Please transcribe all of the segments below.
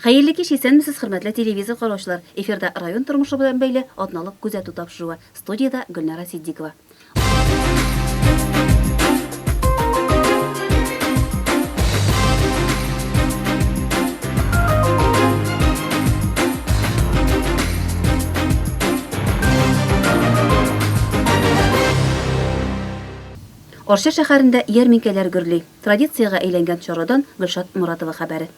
Хәерле кич, исәнмесез, хөрмәтле телевизор караучылар. Эфирда район тормышы белән бәйле атналык күзәтү тапшыруы. Студияда Гөлнара Сиддикова. Арча шәһәрендә ярминкәләр гөрли. Традициягә әйләнгән чарадан Гөлшат Моратова хәбәре.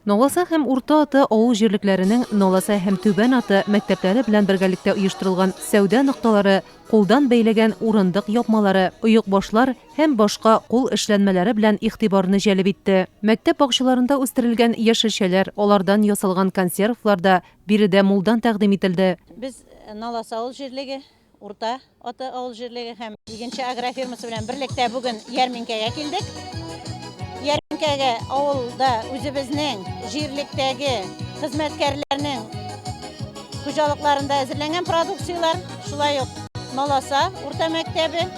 Наласа һәм Урта аты авыл җирлекләренең Наласа һәм Түбән аты мәктәпләре белән бергәлектә оештырылган сәүдә нокталары, кулдан бәйләгән урындык япмалары, оек башлар һәм башка кул эшләнмәләре белән игътибарны җәлеп итте. Мәктәп бакчаларында үстерелгән яшелчәләр, алардан ясалган консервлар да биредә мулдан тәкъдим ителде. Без Наласа авыл җирлеге, Урта аты авыл җирлеге һәм 2нче агрофирмасы белән берлектә бүген ярминкәгә килдек. Ярминкәгә авылда үзебезнең җирлектәге хезмәткәрләрнең хуҗалыкларында әзерләнгән продукциялар, шулай ук Наласа урта мәктәбе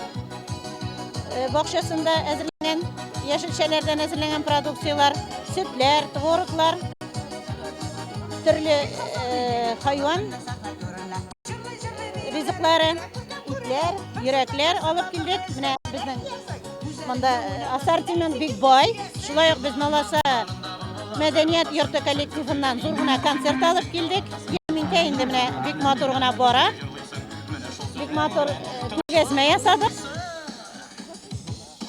бакчасында әзерләнгән яшелчәләрдән әзерләнгән продукциялар, сөтләр, твороглар, төрле хайван ризыклары, итләр, йөрәкләр алып килдек. Менә безнең монда ассортимент бик бай. Шулай ук без Наласа мәдәният йорты коллективыннан зур гына концерт алып килдек. Ярминкә инде менә бик матур гына бара. Бик матур күргәзмә ясадык.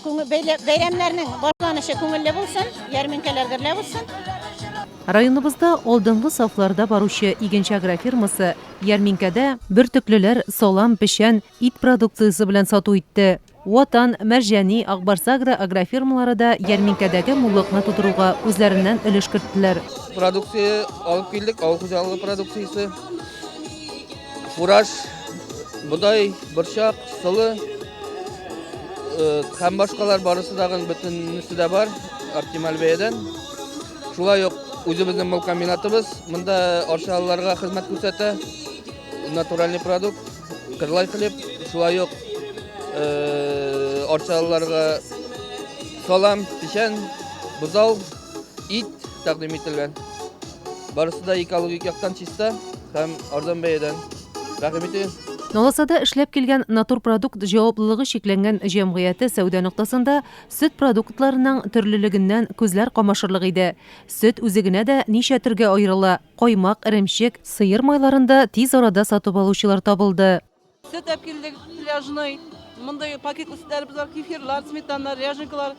Бәйрәмнәрнең башланышы күңелле булсын, ярминкәләр гөрле булсын. Районыбызда алдынгы сафларда баручы 2нче агрофирмасы ярминкәдә бөртеклеләр салам, печән, ит продукциясе белән сату итте. Ватан, Мәрҗәни, Акбарсагра агрофирмалары да ярминкәдәге муллыкны тудыруга үзләреннән өлеш керттеләр. Продукция алып килдек, авыл хуҗалыгы продукциясе. Фураж, будай, борчак, сылы һәм башкалар барысы дагы бөтенесе дә бар, оптималь бәядән. Шулай ук үзебезнең мул комбинатыбыз, монда арчалыларга хезмәт күрсәтә. Натуральный продукт, кырлай хлеб, шулай ук арчалыларга салам, печән, бузау, ит тәкъдим ителгән. Барысы да экологик яктан чиста һәм арзан бәядән. Рәхмәт итәм. Наласада эшләп килгән Натур продукт җаваплылыгы шикләнгән җәмгыяте сәүдә ноктасында сөт продуктларының төрлелегеннән күзләр камашырлык иде. Сөт үзе генә дә ничә төргә аерыла. Каймак, эремчек, сыер майларында тиз арада сатып алучылар табылды. Сөт әп килдек, пляжный, мондай пакетлы сөтләребез бар, кефирлар, сметаннар, ряженкалар.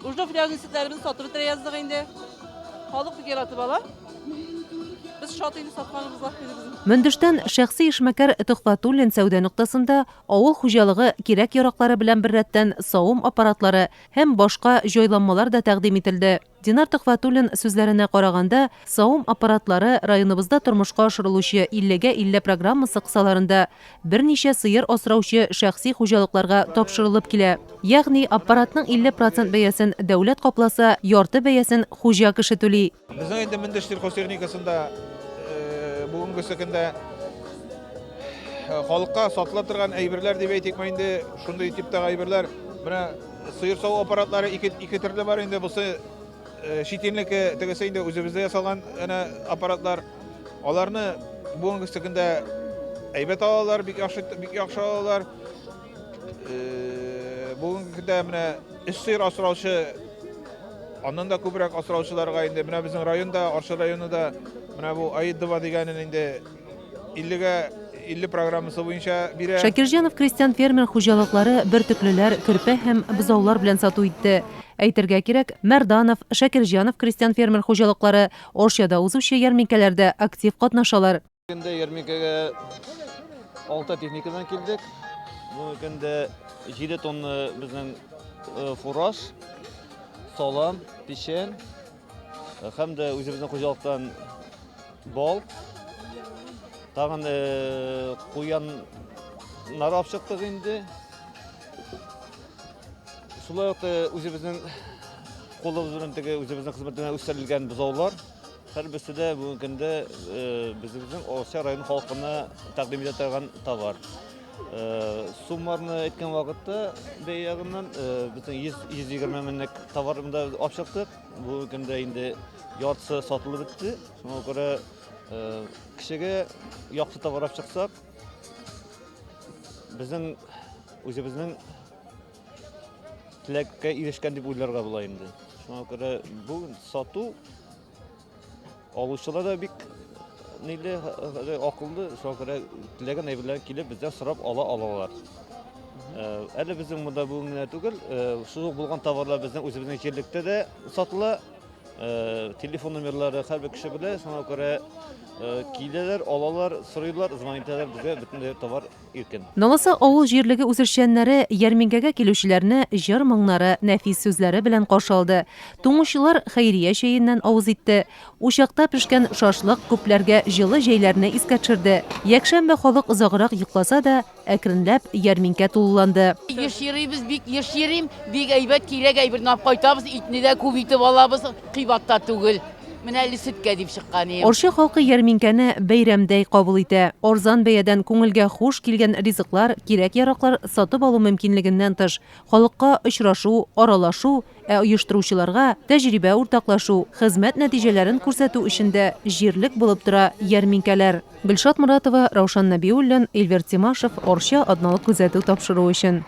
Ужда пляжный сөтләребезне сатып бетерә яздык инде. Халык бик яратып ала. Без шат инде сатканыбызга килдек. Мөндештән шәхси эшмәкәр Төхфәтуллин сәүдә ноктасында авыл хуҗалыгы кирәк-яраклары белән беррәттән савым аппаратлары һәм башка җайланмалар да тәкъдим ителде. Динар Төхфәтуллин сүзләренә караганда, савым аппаратлары районыбызда тормышка ашырылучы 50гә 50 программасы кысаларында берничә сыер асраучы шәхси хуҗалыкларга тапшырылып килә. Ягъни аппаратның 50% бәясен дәүләт капласа, ярты бәясен хуҗа кеше түли. Безнең инде Мөндеш сельхозтехникасында бүгенге көндә халыкка сатыла торган әйберләр дип әйтик инде, шундый типтагы әйберләр, менә сыер сау аппаратлары ике төрле бар инде, бусы шитинлеке тегесе инде үзебездә ясалган аппаратлар. Аларны бүгенге көндә әйбәт алалар, бик яхшы алалар. Бүгенге көндә менә сыер асраучы, аннан да күбрәк асраучыларга инде менә безнең районда, Арча районында менә бу Аидова дигәнен инде 50гә 50 программасы буенча бирә. Шакирҗанов крестьян фермер хуҗалыклары бертөклеләр, көрпә һәм бозаулар белән сату итте. Әйтергә кирәк, Мәрданов, Шакирҗанов крестьян фермер хуҗалыклары Оршада узучы ярминкәләрдә актив катнашалар. Бүгенде ярминкәгә 6 техникадан килдек. Бу көндә 7 тонна безнең фураж, салам, печән һәм дә үзебезнең хуҗалыктан бал. Тагын куяннар алып чыктык инде. Шулай ук үзебезнең кулыбыз белән теге үзебезнең хезмәтенә үстерелгән бозаулар. Һәрберсе дә бүгенге көндә безнең Орша районы халкына тәкъдим итә торган товар. Суммарны әйткән вакытта бәягыннан безнең 120 меңлек товарында алып чыктык. Бу көндә инде яртысы сатылып бетте. Шуңа күрә кешегә яхшы товар алып чыксак, безнең үзебезнең теләккә ирешкән дип уйларга була инде. Шуңа күрә бу сату алучылар да бик ниле акыллы, шуңа күрә теләгән әйберләр килеп бездән сорап алалар. Әле безнең монда бу генә түгел, шул булган товарлар безнең үзебезнең җирлектә дә сатыла. Телефон номерлары һәрбер кеше белә, шуңа күрә киләләр, алалар, сорыйлар, звонок итәләр, безгә бөтен товар иркен. Наласа авыл җирлеге үсешчәннәре ярминкәгә килүчеләрне җыр моңнары, нәфис сүзләре белән каршы алды. Туңучылар хәйрия чәеннән авыз итте. Учакта пешкән шашлык күпләргә җылы җәйләрне искә төшерде. Якшәмбе халык озаграк йокласа да, әкренләп ярминкә тулыланды. Еш йөрибез, бик еш йөрим, бик әйбәт кирәк әйберне алып кайтабыз, итне дә күп итеп алабыз, кыйбатта түгел. Менә әле сөткә дип чыккан идем. Оршы халкы ярминкәне бәйрәмдәй кабул итә. Арзан бәядән күңелгә хуш килгән ризыклар, кирәк-яраклар сатып алу мөмкинлегеннән тыш, халыкка очрашу, аралашу, оештыручыларга тәҗрибә уртаклашу, хезмәт нәтиҗәләрен күрсәтү өчендә җирлек булып тора ярминкәләр. Гөлшат Моратова, Раушан Набиуллин, Эльвир Тимашев, Орша атналык күзәтү тапшыру өчен.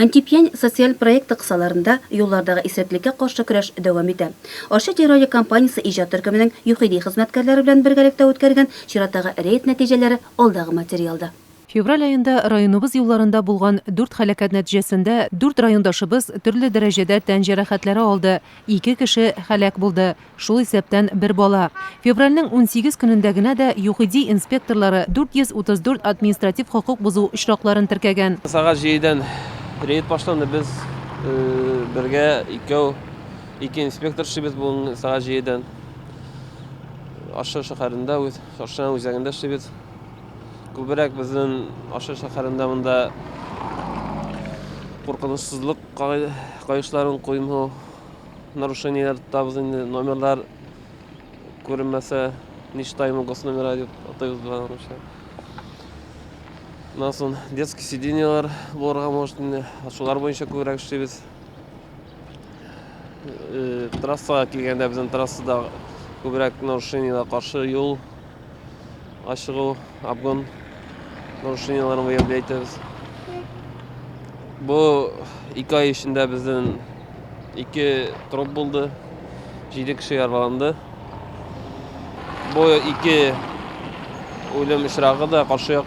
Антипьянь социаль проекты кысаларында юллардагы исереклеккә каршы көрәш дәвам итә. Орша радио компаниясе иҗат төркеменең юхиди хезмәткәрләре белән бергәлектә үткәргән чираттагы рейд нәтиҗәләре алдагы материалда. Февраль айында районыбыз юлларында булган 4 хәлакәт нәтиҗәсендә 4 райондашыбыз төрле дәрәҗәдә тән җәрәхәтләре алды. 2 кеше хәлак булды. Шул исәптән бер бала. Февральнең 18 көнендә генә дә юхиди инспекторлары 434 административ хокук бозу очракларын теркәгән. Сагат 7-дән рейд башланды. Без бергә ике инспектор эшлибез бүген сагат 7-дән. Аша шәһәрендә Аша үзәгендә эшлибез. Күбрәк безнең Аша шәһәрендә монда куркынычсызлык кайышларын куймау, нарушениеләр табыз инде, номерлар күренмәсә, ништайм гос номера дип атыйбыз белән. Насын детский сиденьялар булырга может инде, шулар буенча күбрәк эшлибез. Трассага килгәндә безнең трассада күбрәк нарушениеларга каршы юл ачыгу, обгон нарушениеларын выявляйтбыз. Бу 2 ай эчендә безнең 2 троп булды, 7 кеше яраланды. Бу 2 үлем очрагы да каршы як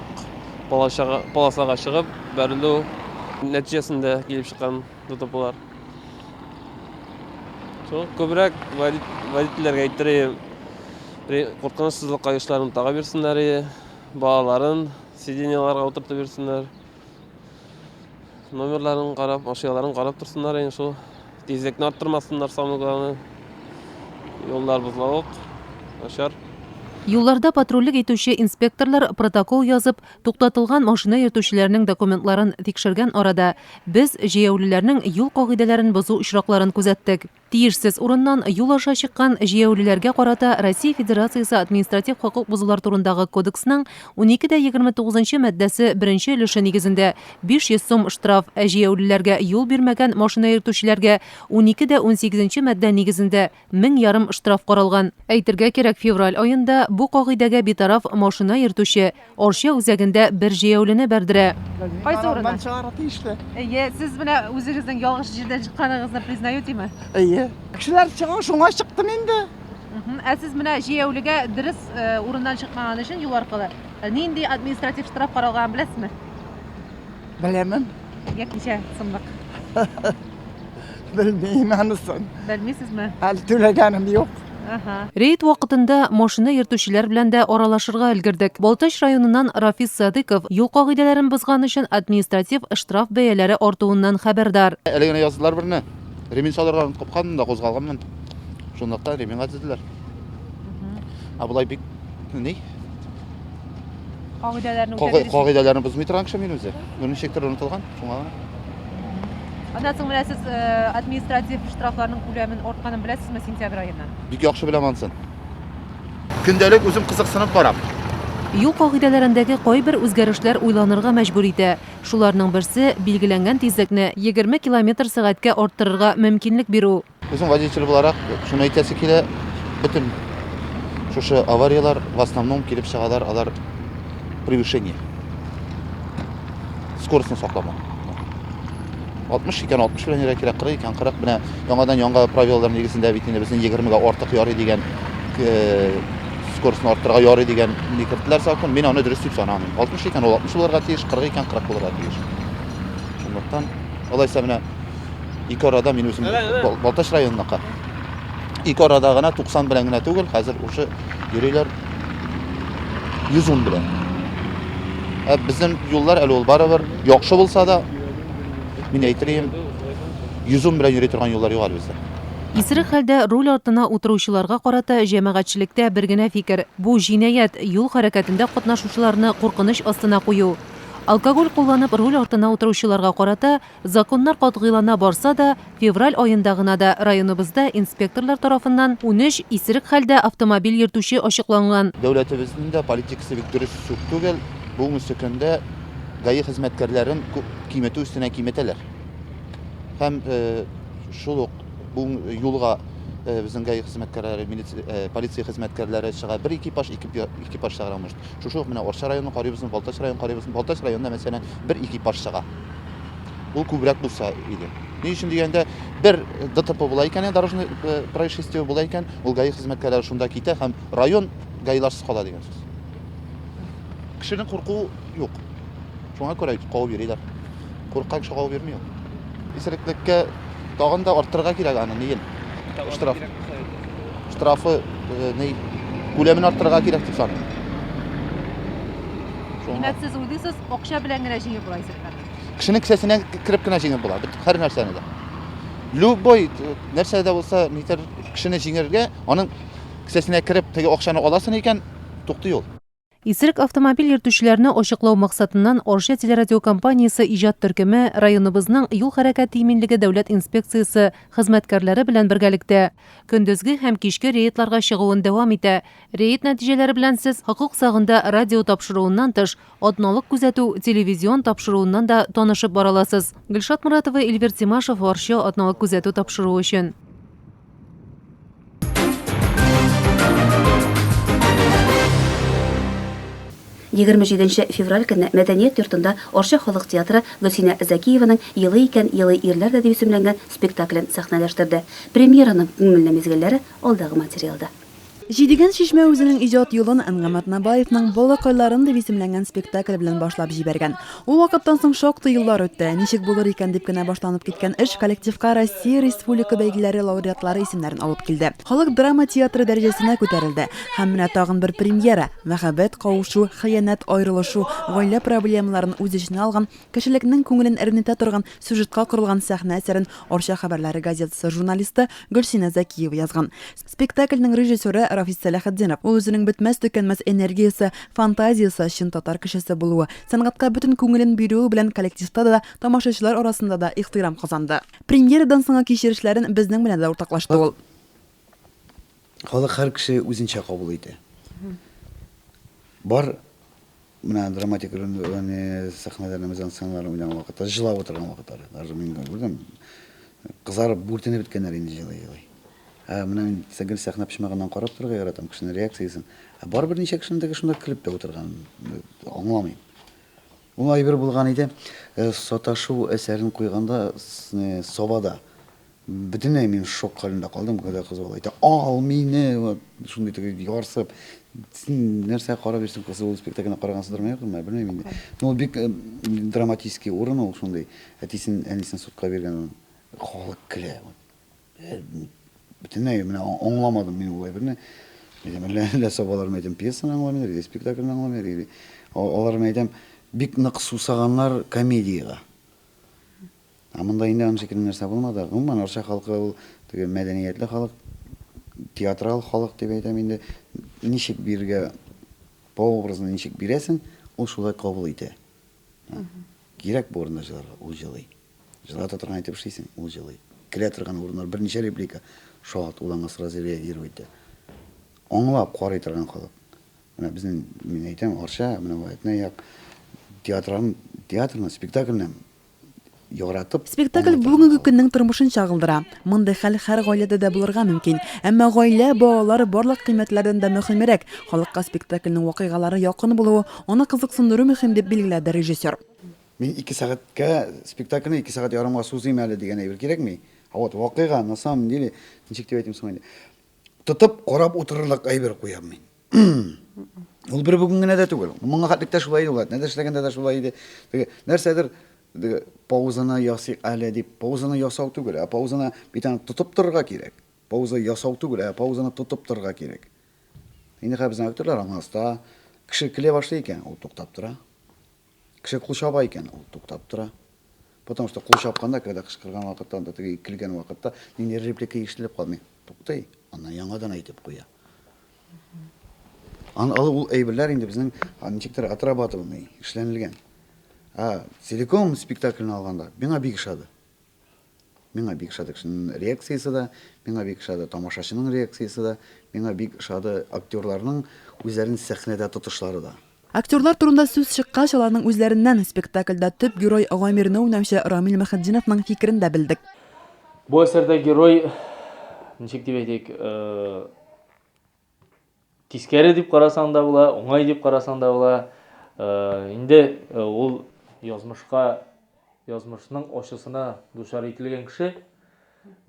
полосага чыгып, бәрелү нәтиҗәсендә килеп чыккан ДТПлар. Күбрәк водительләргә әйттерим, куркынычсызлык кайышларын тага бирсеннәр, балаларын сиденьяларга утыртып бирсеннәр. Номерларын карап, машиналарын карап торсыннар, шул тизлекне арттырмасыннар, самое главное. Юллар бозлавык, начар. Юлларда патрульлек итүче инспекторлар протокол язып, туктатылган машина йөртүчеләрнең документларын тикшергән арада без җәяүлеләрнең юл кагыйдәләрен бозу очракларын күзәттек. Тиешсез урыннан юл аша чыккан җәяүлеләргә карата Россия Федерациясе административ хокук бозулар турындагы кодексның 12-29 маддәсе 1-нче өлеше нигезендә 500 сум штраф, җәяүлеләргә юл бирмәгән машина йөртүчеләргә 12-18 маддә нигезендә 1000 ярым штраф каралган. Әйтергә кирәк, февраль аенда бу кагыйдәгә битараф машина йөртүче Орча үзәгендә бер җәяүлене бәрдерә. Кайсы урында? Сез менә үзегезнең ялгыш җирдән чыкканыгызны признаетеме? Кешеләр чыган шуңа чыктым инде. Сез менә җәяүлегә дөрес урыннан чыкмаган өчен юл аркылы нинди административ штраф каралган беләсезме? Беләмен. Ничә сумлык? Белмим анысын. Белмисезме? Әле түләгәнем юк. Рейд вакытында машина йөртүчеләр белән дә аралашырга өлгердек. Балтач районыннан Рафис Садыков юл кагыйдәләрен бузган өчен административ штраф бәяләре артуыннан хәбәрдар. Әле генә яздылар берне. Ремень салырга капканында кузгалганмын. Шундыктан ремень тезделәр. Булай бик ни? Кагыйдәләрне бузмый торган кеше мин үзе. Моны шектор онытылган. Шуңа. Андан соң менә сез административ штрафларның күләмен артканын беләсезме сентябрь аеннан? Бик яхшы беләм ансын. Көндәлек үзем кызыксынып барам. Юл кагыйдәләрендәге кайбер үзгәрешләр уйланырга мәҗбүр итә. Шуларның берсе билгеләнгән тизлекне 20 км/сәгатькә арттырырга мөмкинлек бирү. Үзем водитель буларак шуны әйтәсе килә. Бөтен шушы авариялар в основном килеп чыгалар, алар превышение. Скоростьны сакламау. 60 икән 60 белән йөрә кирәк, 40 икән 40 менә яңадан яңа правилалар нигезендә бит инде безнең 20-гә артык ярый дигән скоростьны арттырырга ярый дигән никертләр закон. Мин аны дөрес дип санамыйм. 60 икән 60 булырга тиеш, 40 икән 40 булырга тиеш. Шундыктан алайса менә ике арада мин үзем Балтач районыннакы. Ике арада гына 90 белән генә түгел, хәзер ушы йөриләр 110 белән. Безнең юллар әле ул барыбер яхшы булса да мин әйтерим 110 белән йөри торган юллар юк әле бездә. Исерек хәлдә руль артына утыручыларга карата җәмәгатьчелектә бер генә фикер. Бу җинаять юл хәрәкәтендә катнашучыларны куркыныч астына кую. Алкоголь кулланып руль артына утыручыларга карата законнар катгыйлана барса да, февраль аенда гына да районыбызда инспекторлар тарафыннан 13 исерек хәлдә автомобиль йөртүче ачыкланган. Дәүләтебезнең дә политикасы бик дөрес түгел. Бу мөстәкендә гаи хезмәткәрләрен кыйммәте өстенә кыйммәтәләр. Һәм шул ук бу юлга безнең гаи хезмәткәрләре, полиция хезмәткәрләре чыга, бер экипаж чыгарамыш. Шушы ук менә Орча районы карыйбызны, Балтач районы карыйбызны. Балтач районында мәсәлән бер экипаж чыга. Ул күбрәк булса иде. Ни өчен дигәндә, бер ДТП була икән, дорожный происшествие була икән, ул гаи хезмәткәрләре шунда китә һәм район гаиларсыз кала дигән сүз. Кешенең курку юк. Шуңа күрә кабып йөриләр. Курккан кеше кабып йөрми ул. Исереклеккә тагын да арттырырга кирәк аны ниен? Штрафы ни күләмен арттырырга кирәк дип саныйм. Димәк, сез уйлыйсыз, акча белән генә җиңеп була исерекне. Кешенең кесәсенә кирип кенә җиңеп була. Һәр нәрсәне дә. Любой нәрсәдә булса, нитер кешене җиңәргә, аның кесәсенә кирип теге акчаны аласың икән, туктый ул. Исерек автомобиль йөртүчеләрне ачыклау максатыннан Орча телерадиокомпаниясе иҗат төркеме районыбызның юл хәрәкәте иминлеге дәүләт инспекциясе хезмәткәрләре белән бергәлектә көндезге һәм кичке рейдларга чыгуын дәвам итә. Рейд нәтиҗәләре белән сез хокук сагында радио тапшыруыннан тыш, атналык күзәтү, телевизион тапшыруыннан да танышып бара аласыз. Гөлшат Моратова, Эльвир Тимашев, Орча атналык күзәтү тапшыруы өчен. 27 февраль көнне Мәдәният йортында Орча халык театры Гөлсинә Зәкиеваның «Елый икән, елый ирләр» дип исемләнгән спектаклен сәхнәләштерде. Премьераның күңелле мизгелләре алдагы материалда. Җидегән шишмә үзенең иҗат юлын Әнгамат Набаевның «Балакайларын» дип исемләнгән спектакль белән башлап җибәргән. Ул вакыттан соң шактый еллар үтте. Ничек булыр икән дип кенә башланып киткән эш коллективка Россия Республика бәйгеләре лауреатлары исемнәрен алып килде. Халык драма театры дәрәҗәсенә күтәрелде. Һәм менә тагын бер премьера – мәхәббәт, кавышу, хыянат, аерылышу, гаилә проблемаларын үз эченә алган, кешелекнең күңелен әрнетә торган сюжетка корылган сәхнә әсәрен Орча хәбәрләре газетасы журналисты Гөлсинә Зәкиева язган. Спектакльнең режиссеры Рафис Сәләхетдинов. Ул үзенең бетмәс-төкәнмәс энергиясе, фантазиясе өчен татар кешесе булуы, сәнгатькә бөтен күңелен бирүе белән коллективта да, тамашачылар арасында да ихтирам казанды. Премьерадан соңгы кичерешләрен безнең белән дә уртаклашты ул. Халык һәр кеше үзенчә кабул итә. Бар менә драматик сәхнәләрне мизансценалар уйнаган вакытта җылап утырган вакытлары. Даже мин күрдем. Кызарып, бүртенеп беткәннәр инде җылый. Мен сәгел сәхнә пешмәгәннән карап торырга яратам кешенең реакциясын. Бар бер ничә кешенең теге шунда көлеп тә утырган. Аңламыйм. Ул әйбер булган иде. Саташу әсәрен куйганда Собада бөтенләй мин шок хәлендә калдым, когда кыз бала әйтә: "Ал мине", шундый теге ярсып. Син нәрсә карап йөрсең, кыз ул спектакльне карагансыздырмы, юкмы, белмәйм инде. Ул бик драматический урын ул шундый. Әтисен, әнисен судка биргән, халык көлә. Бөтенләй менә аңламадым мин ул әйберне. Әллә Собалар мәйтәм пьесаны аңламыйлар, или спектакльне аңламыйлар, или алар мәйтәм бик нык сусаганнар комедияга. Монда инде аны шикелле нәрсә булмады. Гомумән Арча халкы ул теге мәдәниятле халык, театрал халык дип әйтәм инде. Ничек биргә по образны ничек бирәсең, ул шулай кабул итә. Кирәк бу урында җырларга, ул җырлый. Җырлата торган әйтеп эшлисең, ул җырлый. Килә торган урыннар берничә реплика шат улаңа сразу реагировать итә. Аңлап карый торган халык. Менә безнең, мин әйтәм, Арча, менә бу әйтнә як театрны, спектакльне яратып. Спектакль бүгенге көннең тормышын чагылдыра. Мондай хәл һәр гаиләдә дә булырга мөмкин. Әмма гаилә, балалар барлык кыйммәтләрдән дә мөһимрәк. Халыкка спектакльнең вакыйгалары якын булуы, аны кызыксындыру мөһим дип билгеләде режиссер. Мин 2 сәгатькә спектакльне 2 сәгать ярымга сузыйм әле дигән әйбер кирәкми? Вот вакыйга, на самом деле, ничек дип әйтим соң инде. Тотып карап утырырлык әйбер куям мин. Ул бер бүген генә дә түгел. Моңа хәтлектә шулай иде, нәрсә эшләгәндә дә шулай иде. Теге нәрсәдер паузаны ясый әле дип, паузаны ясау түгел, паузаны битен тотып торырга кирәк. Пауза ясау түгел, паузаны тотып торырга кирәк. Инде безнең актерлар аңласта, кеше килә башлый икән, ул туктап тора. Кеше кул чаба икән, ул туктап тора. Потому что кул чапканда, когда кычкырган вакытта, анда теге килгән вакытта, нинди реплика ишетелеп калмый. Туктай, аннан яңадан әйтеп куя. Ул әйберләр инде безнең ничектер отрабатываный, эшләнелгән. Целиком спектакльне алганда, миңа бик ошады. Миңа бик ошады кешенең реакциясы да, миңа бик ошады тамашачының реакциясы да, миңа бик ошады актерларның үзләрен сәхнәдә тотышлары да. Актерлар турында сүз чыккач, аларның үзләреннән спектакльдә төп герой Гамирне уйнаучы Рамил Мөхәддиновның фикерен дә белдек. Бу әсәрдә герой, ничек дип әйтик, тискәре дип карасаң да була, уңай дип карасаң да була. Инде ул язмышның ошысына душар ителгән кеше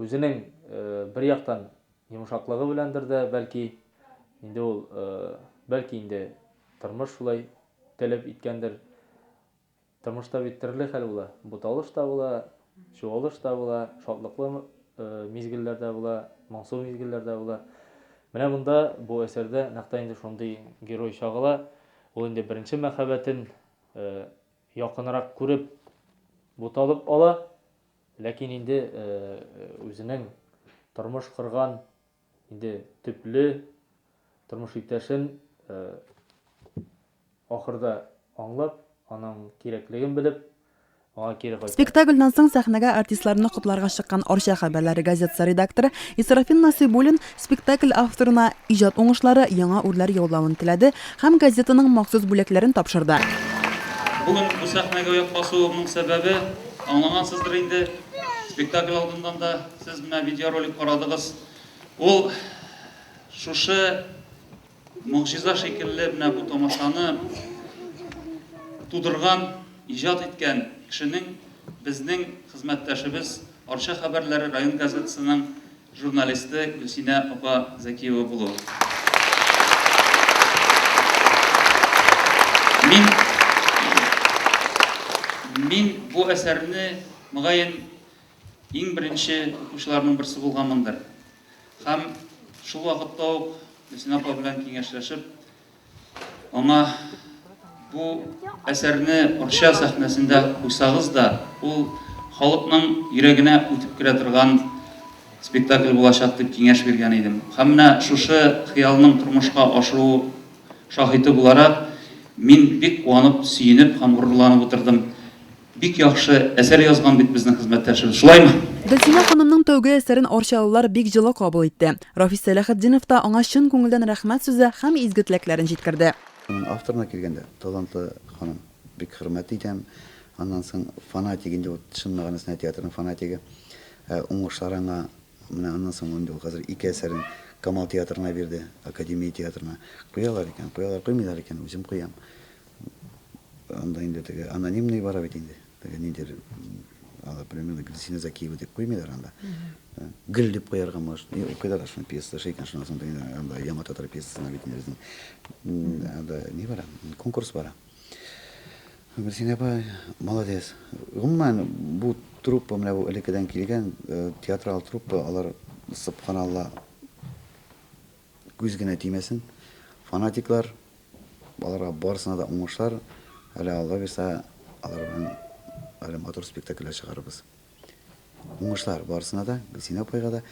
үзенең бер яктан йомшаклыгы беләндер дә, бәлки инде ул инде тормыш шулай таләп иткәндер. Тормышта бит төрле хәл була. Буталыш та була, чуалыш та була, шатлыклы мизгелләр дә була, моңсу мизгелләр дә була. Менә монда бу әсәрдә нәкъ инде шундый герой чагыла. Ул инде беренче мәхәббәтен якынрак күреп буталып ала, ләкин инде үзенең тормыш кырган, инде төпле тормыш иптәшен ахырда аңлап, аның кирәклеген белеп, аңа кире кайта. Спектакльдән соң сәхнәгә артистларны котларга чыккан Арча хәбәрләре газетасы редакторы Исрафин Насыйбуллин спектакль авторына иҗат уңышлары, яңа үрләр яулавын теләде һәм газетаның махсус бүләкләрен тапшырды. Бүген бу сәхнәгә аяк басуымның сәбәбе, аңлагансыздыр инде, спектакль алдыннан да сез менә видеоролик карадыгыз. Ул шушы могҗиза шикелле менә бу тамашаны тудырган, иҗат иткән кешенең безнең хезмәттәшебез Арча хәбәрләре район газетасының журналисты Гөлсинә апа Зәкиева булу. Мин бу әсәрне мөгаен иң беренче укучыларның берсе булганмындыр. Һәм шул вакытта ук Гөлсинә апа белән киңәшләшеп, аңа бу әсәрне Арча сәхнәсендә куйсагыз да, ул халыкның йөрәгенә үтеп керә торган спектакль булачак дип киңәш биргән идем. Һәм менә шушы хыялның тормышка ашыру шаһиты буларак, мин бик куанып, сөенеп һәм горурланып утырдым. Бик яхшы әсәр язган бит безнең хезмәттәшебез. Шулаймы? Гөлсинә ханымның тәүге әсәрен арчалылар бик җылы кабул итте. Рафис Сәләхетдинов та аңа чын күңелдән рәхмәт сүзе һәм изге теләкләрен җиткерде. Авторына килгәндә, талантлы ханым, бик хөрмәт итәм. Аннан соң фанатик инде, чын мәгънәсендә театрның фанатигы. Уңышларына Андан соң инде ул хәзер 2 әсәрен Камал театрына бирде, Академия театрына. Куялар икән, куймыйлар икән, үзем куям. Анда инде теге анонимный бара бит инде. Теге ниндер ала примерно Гөлсина Закиева дип куймыйлар анда. Гөл дип куярга может. Укыйлар шуны пьеса шейкән шуннан соң анда Ямат театр пьесасына бит инде. Анда ни бара? Конкурс бара. Гөлсина апа молодец. Гомумән бу труппа менә бу элеккедән килгән театрал труппа, алар субханалла күз генә тимәсен. Фанатиклар, аларга барысына да уңышлар. Әле Алла бирсә, алар белән әле матур спектакльләр чыгарыбыз. Уңышлар барысына да, Гөлсина апайга да.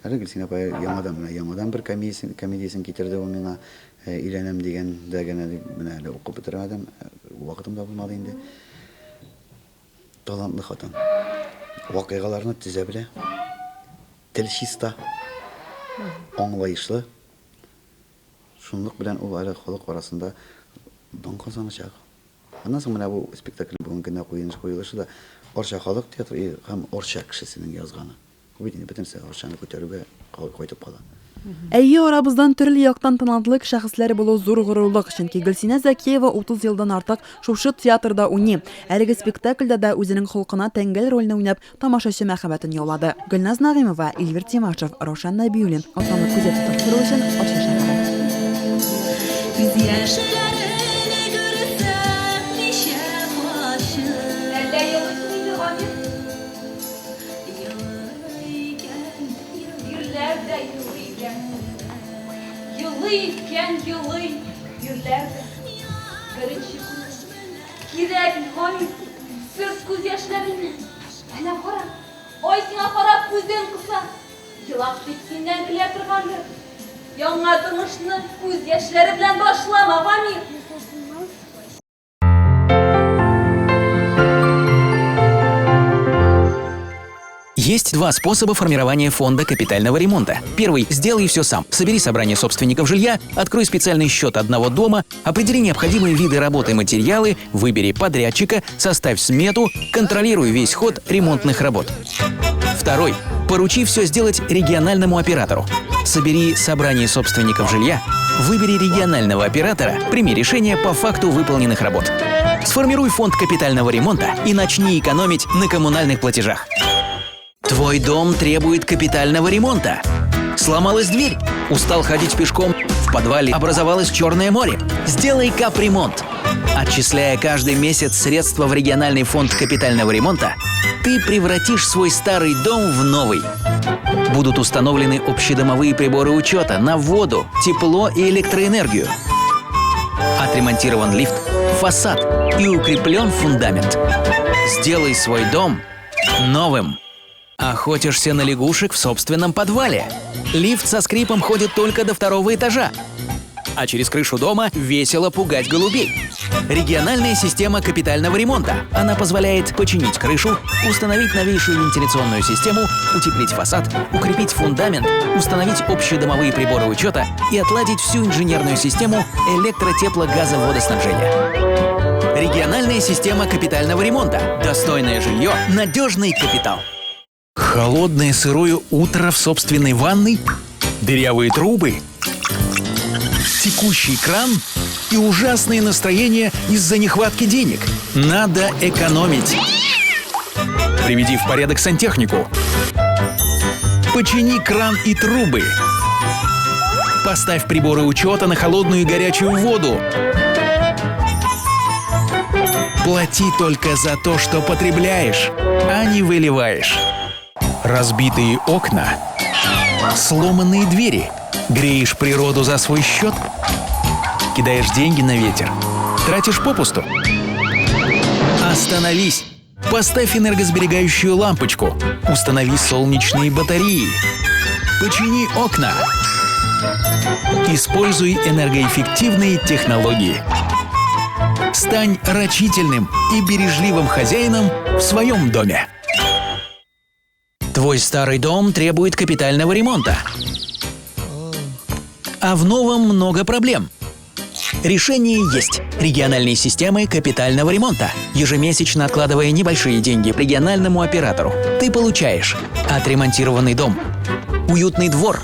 Әле Гөлсина апай яңадан бер комедиясын китерде ул миңа. Өйләнәм дигәндә генә менә әле укып бетермәдем. Вакытым да булмады инде. Талантлы хатын. Вакыйгаларны төзә белә. Тел чиста. Аңлаешлы. Шунлык белән ул әле халык арасында дан казаначак. Аннан соң менә бу спектакль бүген генә куелышы да Орча халык театры һәм Орча кешесенең язганы. Бу бит инде бөтенсе Орчаны күтәрүгә кайтып кала. Әйе, арабыздан төрле яктан талантлы шәхесләр булу зур горурлык, чөнки Гөлсина Закиева 30 елдан артык шушы театрда уйный. Әлеге спектакльдә дә үзенең холкына тәңгәл рольне уйнап, тамашачы мәхәббәтен яулады. Гөлназ Нагыймова, Эльвир Тимашев, Рошан Набиуллин, Асанны күзәтеп тору өчен Орча шәһәре. Yılıyken yıllarda Görünçü Kirek koy Sırt kuz yaşlarını Bana kora Oy sana kora kuzden kısa Yılap bitkinden bile kırgandır Yanadınışını kuz yaşları bilen başlama bani Есть два способа формирования фонда капитального ремонта. Первый – сделай все сам. Собери собрание собственников жилья, открой специальный счет одного дома, определи необходимые виды работы и материалы, выбери подрядчика, составь смету, контролируй весь ход ремонтных работ. Второй – поручи все сделать региональному оператору. Собери собрание собственников жилья, выбери регионального оператора, прими решение по факту выполненных работ. Сформируй фонд капитального ремонта и начни экономить на коммунальных платежах. Твой дом требует капитального ремонта. Сломалась дверь? Устал ходить пешком? В подвале образовалось Черное море? Сделай капремонт. Отчисляя каждый месяц средства в региональный фонд капитального ремонта, ты превратишь свой старый дом в новый. Будут установлены общедомовые приборы учета на воду, тепло и электроэнергию. Отремонтирован лифт, фасад и укреплен фундамент. Сделай свой дом новым. Охотишься на лягушек в собственном подвале. Лифт со скрипом ходит только до 2-го этажа. А через крышу дома весело пугать голубей. Региональная система капитального ремонта. Она позволяет починить крышу, установить новейшую вентиляционную систему, утеплить фасад, укрепить фундамент, установить общедомовые приборы учета и отладить всю инженерную систему электро-тепло-газоводоснабжения. Региональная система капитального ремонта. Достойное жилье, надежный капитал. Холодное сырое утро в собственной ванной, дырявые трубы, текущий кран и ужасное настроение из-за нехватки денег. Надо экономить. Приведи в порядок сантехнику. Почини кран и трубы. Поставь приборы учета на холодную и горячую воду. Плати только за то, что потребляешь, а не выливаешь. Разбитые окна, сломанные двери. Греешь природу за свой счет? Кидаешь деньги на ветер? Тратишь попусту? Остановись! Поставь энергосберегающую лампочку. Установи солнечные батареи. Почини окна. Используй энергоэффективные технологии. Стань рачительным и бережливым хозяином в своем доме. Твой старый дом требует капитального ремонта. А в новом много проблем. Решение есть. Региональные системы капитального ремонта. Ежемесячно откладывая небольшие деньги региональному оператору, ты получаешь отремонтированный дом, уютный двор,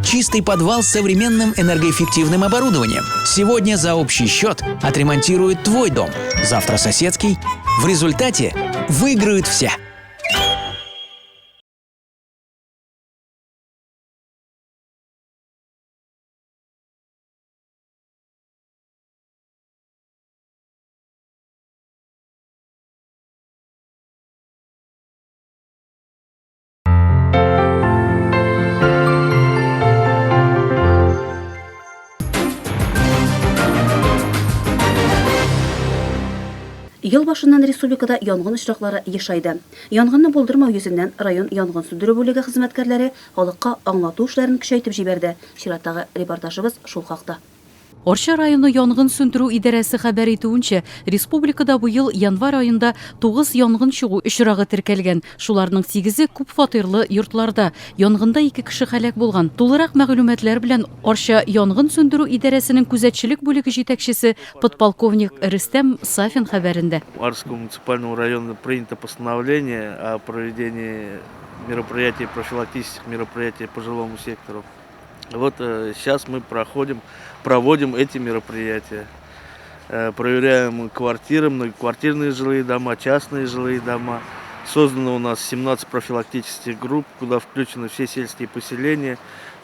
чистый подвал с современным энергоэффективным оборудованием. Сегодня за общий счет отремонтируют твой дом, завтра соседский. В результате выиграют все. Ел башыннан республикада янгын очраклары ешайды. Янгынны булдырмау йөзеннән район янгын сүндерү бүлеге хезмәткәрләре халыкка аңлату эшләрен көчәйтеп җибәрде. Чираттагы репортажыбыз шул хакта. Орча районы янгын сүндерү идарәсе хәбәр итүенчә, республикада бу ел январь аенда 9 янгын чыгу очрагы теркәлгән. Шуларның 8-е күп фатирлы йортларда. Янгында 2 кеше һәлак булган. Тулырак мәгълүматлар белән Орча янгын сүндерү идарәсенең күзәтчелек бүлеге җитәкчесе подполковник Рөстәм Сафин хәбәрендә. Арскому муниципальному району принято постановление о проведении мероприятий, профилактических мероприятий по жилому сектору. Вот сейчас мы проводим эти мероприятия. Проверяем квартиры, многоквартирные жилые дома, частные жилые дома. Создано у нас 17 профилактических групп, куда включены все сельские поселения.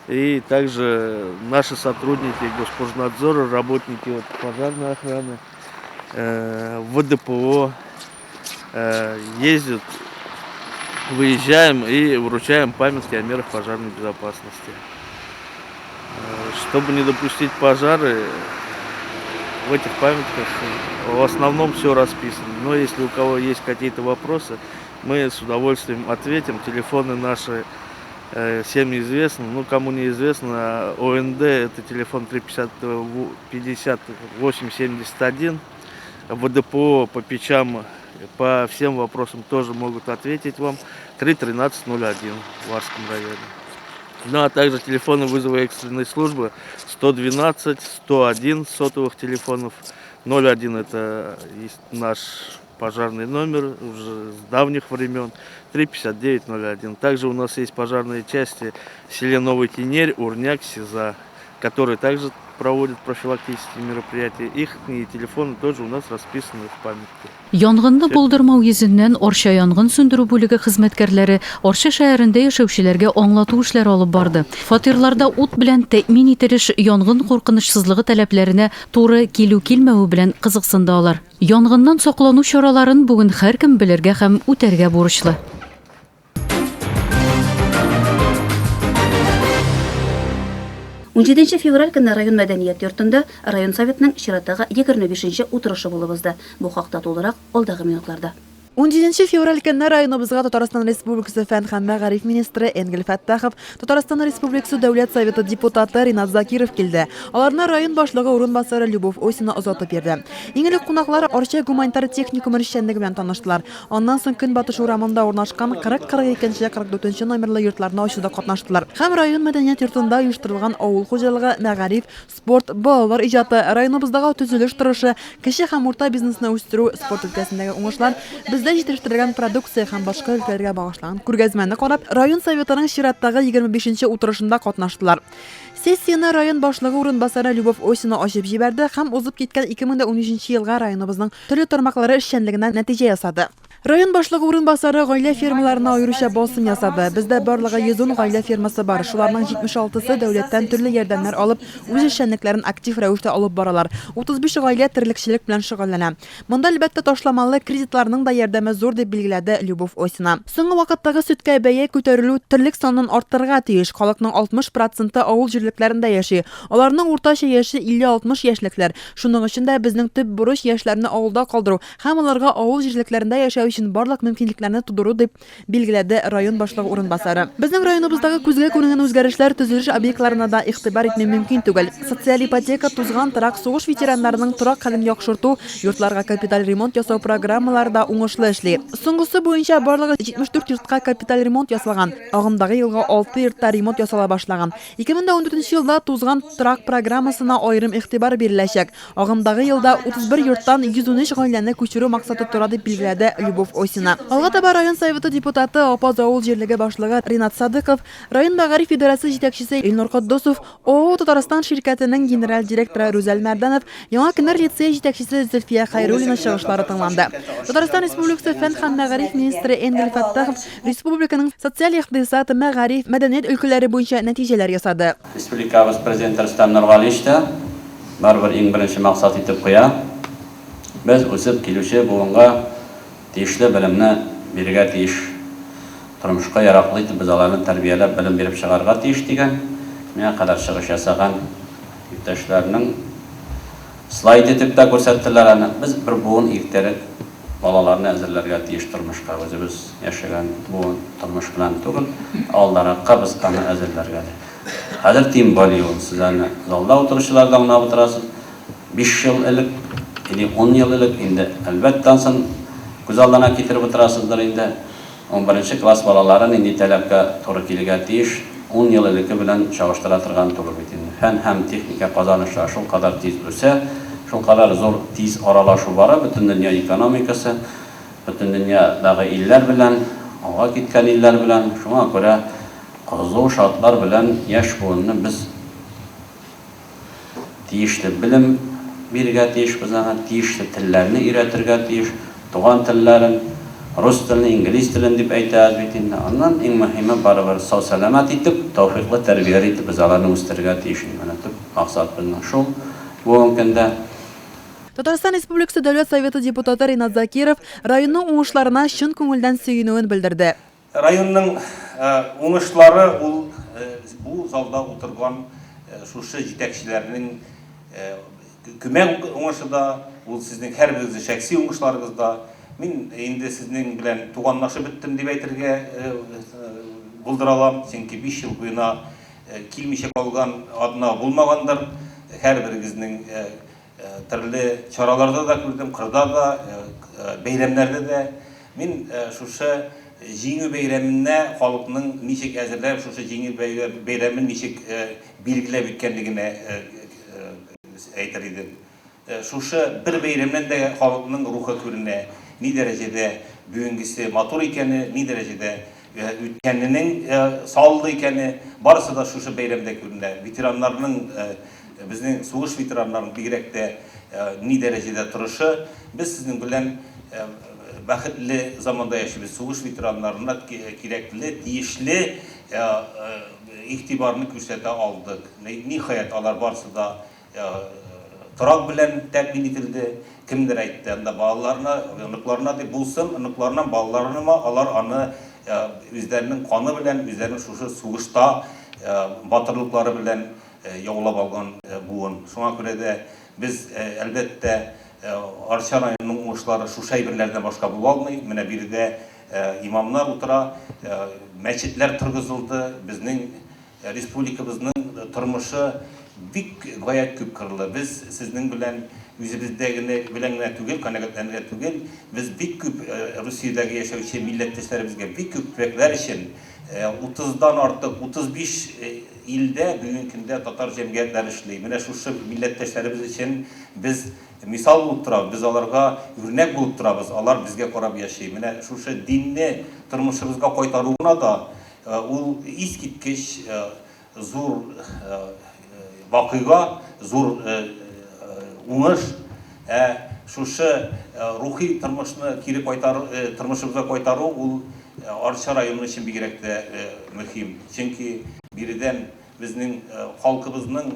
И также наши сотрудники Госпожнадзора, работники пожарной охраны, ВДПО ездят, выезжаем и вручаем памятки о мерах пожарной безопасности. Чтобы не допустить пожары, в этих памятках в основном все расписано. Но если у кого есть какие-то вопросы, мы с удовольствием ответим. Телефоны наши всем известны. Ну, кому не известно, ОНД это телефон 350 871. ВДПО по Печам по всем вопросам тоже могут ответить вам. 31301 в Арском районе. Ну, а также телефоны вызова экстренной службы 112, 101 сотовых телефонов. 01 это наш пожарный номер уже с давних времен. 35901. Также у нас есть пожарные части в селе Новый Тенерь, Урняк, Сиза, которые также проводят профилактические мероприятия. Их телефоны тоже у нас расписаны в памятке. Янгынны булдырмау йөзеннән Орча янгын сүндерү бүлеге хезмәткәрләре Орча шәһәрендә яшәүчеләргә аңлату эшләре алып барды. Фатирларда ут белән тәэмин ителеш янгын куркынычсызлыгы таләпләренә туры килү-килмәү белән кызыксындылар. Янгыннан саклану чараларын бүген һәркем белергә һәм үтәргә бурычлы. 17 февраль көнне район мәдәният йортында район советының чираттагы 25-нче утырышы булып узды. Бу хакта тулырак алдагы минутларда. 17 февраль көнне районыбызга Татарстан Республикасы фән һәм мәгариф министры Энгел Фәттахов, Татарстан Республикасы Дәүләт Советы депутаты Ринат Закиров килде. Аларны район башлыгы урынбасары Любовь Осина озатып бирде. Иң элек кунаклар Орча гуманитар техникум эшчәнлеге белән таныштылар. Аннан соң Көнбатыш урамында урнашкан 40-42-нче 44-нче номерлы йортларны ачуда катнаштылар. Һәм район мәдәният йортында оештырылган авыл хуҗалыгы, мәгариф, спорт, балалар иҗаты, районыбыздагы төзелеш торышы, кече һәм урта бизнесны үстерү, спорт өлкәсендәге уңышлар, бездә җитештерелгән продукция һәм башка өлкәләргә багышланган күргәзмәне карап, район советының чираттагы 25-нче утырышында катнаштылар. Сессияны район башлыгы урынбасары Любовь Осина ачып җибәрде һәм узып киткән 2013 елга районыбызның төрле тармаклары эшчәнлегенә нәтиҗә ясады. Район башлыгы урынбасары гаилә фермаларына аеруча басым ясады. Бездә барлыгы 110 гаилә фермасы бар. Шуларның 76-сы дәүләттән төрле ярдәмнәр алып, үз эшчәнлекләрен актив рәвештә алып баралар. 35 гаилә терлекчелек белән шөгыльләнә. Монда әлбәттә ташламалы кредитларның да ярдәме зур дип билгеләде Любовь Осина. Соңгы вакыттагы сөткә бәя күтәрелү терлек санын арттырырга тиеш. Халыкның 60% авыл җирлекләрендә яши. Аларның уртача яше 50-60 яшьлекләр. Шуның өчен дә безнең төп бурыч яшьләрне авылда калдыру һәм аларга авыл җирлекләрендә яшәү өчен барлык мөмкинлекләрне тудыру дип билгеләде район башлыгы урынбасары. Безнең районыбыздагы күзгә күренгән үзгәрешләр төзелеш объектларына да игътибар итмәү мөмкин түгел. Социаль ипотека, тузган торак, сугыш ветераннарының торак хәлен яхшырту, йортларга капиталь ремонт ясау программалары да уңышлы эшли. Соңгысы буенча барлыгы 74 йортка капиталь ремонт ясалган. Агымдагы елга 6 йортта ремонт ясала башлаган. 2014 елда тузган торак программасына аерым игътибар биреләчәк. Агымдагы елда 31 йорттан 113 гаиләне күчерү максаты тора дип билгеләде Любовь Яков Осина. Алга таба район советы депутаты Апаз авыл җирлеге башлыгы Ринат Садыков, район мәгариф идарәсе җитәкчесе Илнур Коддосов, ООО Татарстан ширкәтенең генераль директоры Рүзәл Мәрдәнов, Яңа Кенәр лицей җитәкчесе Зөлфия Хәйруллина чыгышлары тыңланды. Татарстан Республикасы фән һәм мәгариф министры Энгель Фаттахов республиканың социаль-икътисад, мәгариф, мәдәният өлкәләре буенча нәтиҗәләр ясады. Республикабыз президенты Рөстәм Нургалиевич та барбер иң беренче максат итеп куя. Без үсеп килүче буынга тиешле белемне бирергә тиеш. Тормышка яраклы итеп без аларны тәрбияләп, белем биреп чыгарга тиеш дигән. Миңа кадәр чыгыш ясаган иптәшләрнең слайд итеп тә күрсәттеләр аны. Без бер буын иртәрәк балаларны әзерләргә тиеш тормышка. Үзебез яшәгән буын тормыш белән түгел, алдаракка без аны әзерләргә. Хәзер тем более сез аны залда утыручылардан аңлап утырасыз. 5 ел элек, 10 ел элек инде әлбәттә сан күз алдына китереп утырасыздыр инде. 11 класс балаларын инде таләпкә туры килергә тиеш. 10 ел элеке белән чагыштыра торган түгел бит инде. Фән һәм техника казанышы шул кадәр тиз үсә, шул кадәр зур тиз аралашу бара бөтен дөнья экономикасы, бөтен дөньядагы илләр белән, алга киткән илләр белән, шуңа күрә кызу шартлар белән яшь буынны без тиешле белем бирергә тиеш, без аңа тиешле телләрне өйрәтергә тиеш, туган телләрен, рус телен, инглиз телен дип әйтәбез бит инде. Аннан иң мөһиме барыбер сау-саламат итеп, тәүфиклы тәрбия итеп без аларны үстергә тиеш. Менә төп максат безнең шул. Бу мөмкиндә Татарстан Республикасы Дәүләт Советы депутаты Ринат Закиров районның уңышларына чын күңелдән сөенүен белдерде. Районның уңышлары ул бу залда утырган шушы җитәкчеләрнең күмәк уңышы да, ул сезнең һәрберегезнең шәхси уңышларыгыз да. Мин инде сезнең белән туганлашып беттем дип әйтергә булдыралам. Чөнки 5 ел буена килмичә калган адна булмагандыр. Һәрберегезнең төрле чараларда да күрдем, кырда да, бәйрәмнәрдә дә. Мин шушы җиңү бәйрәменә халыкның ничек әзерләп, шушы җиңү бәйрәмен ничек билгеләп үткәнлегенә әйтер идем. Шушы бер бәйрәмнән дә халыкның рухы күренә. Ни дәрәҗәдә бүгенгесе матур икәне, ни дәрәҗәдә үткәннең саллы икәне, барысы да шушы бәйрәмдә күренә. Ветераннарның, безнең сугыш ветераннарының бигрәк тә ни дәрәҗәдә торышы, без сезнең белән бәхетле заманда яшибез. Сугыш ветераннарына кирәкле, тиешле игътибарны күрсәтә алдык. Ниһаять алар барысы да торак белән тәэмин ителде. Кемдер әйтте, анда балаларына, оныкларына дип булсын, оныкларынан балаларына алар аны үзләренең каны белән, үзләренең шушы сугышта батырлыклары белән яулап алган буын. Шуңа күрә дә без әлбәттә Арча районының уңышлары шушы әйберләрдән башка була алмый. Менә биредә имамнар утыра, мәчетләр торгызылды. Безнең республикабызның тормышы бик гаять күп кырлы. Без сезнең белән үзебездәгене белән генә түгел, канәгатьләнергә түгел, без бик күп Русиядәге яшәүче милләттәшләребезгә бик күп төбәкләр өчен 30дан артык 35 илдә бүгенге көндә татар җәмгыятьләре эшли. Менә шушы милләттәшләребез өчен без мисал булып торабыз, без аларга үрнәк булып торабыз. Алар безгә карап яши. Менә шушы динне тормышыбызга кайтаруына да ул искиткеч зур вакыйга, зур уңыш, шушы рухи тормышны кире кайтару, тормышыбызга кайтару ул Арча районы өчен бигрәк тә мөһим. Чөнки биредән безнең халкыбызның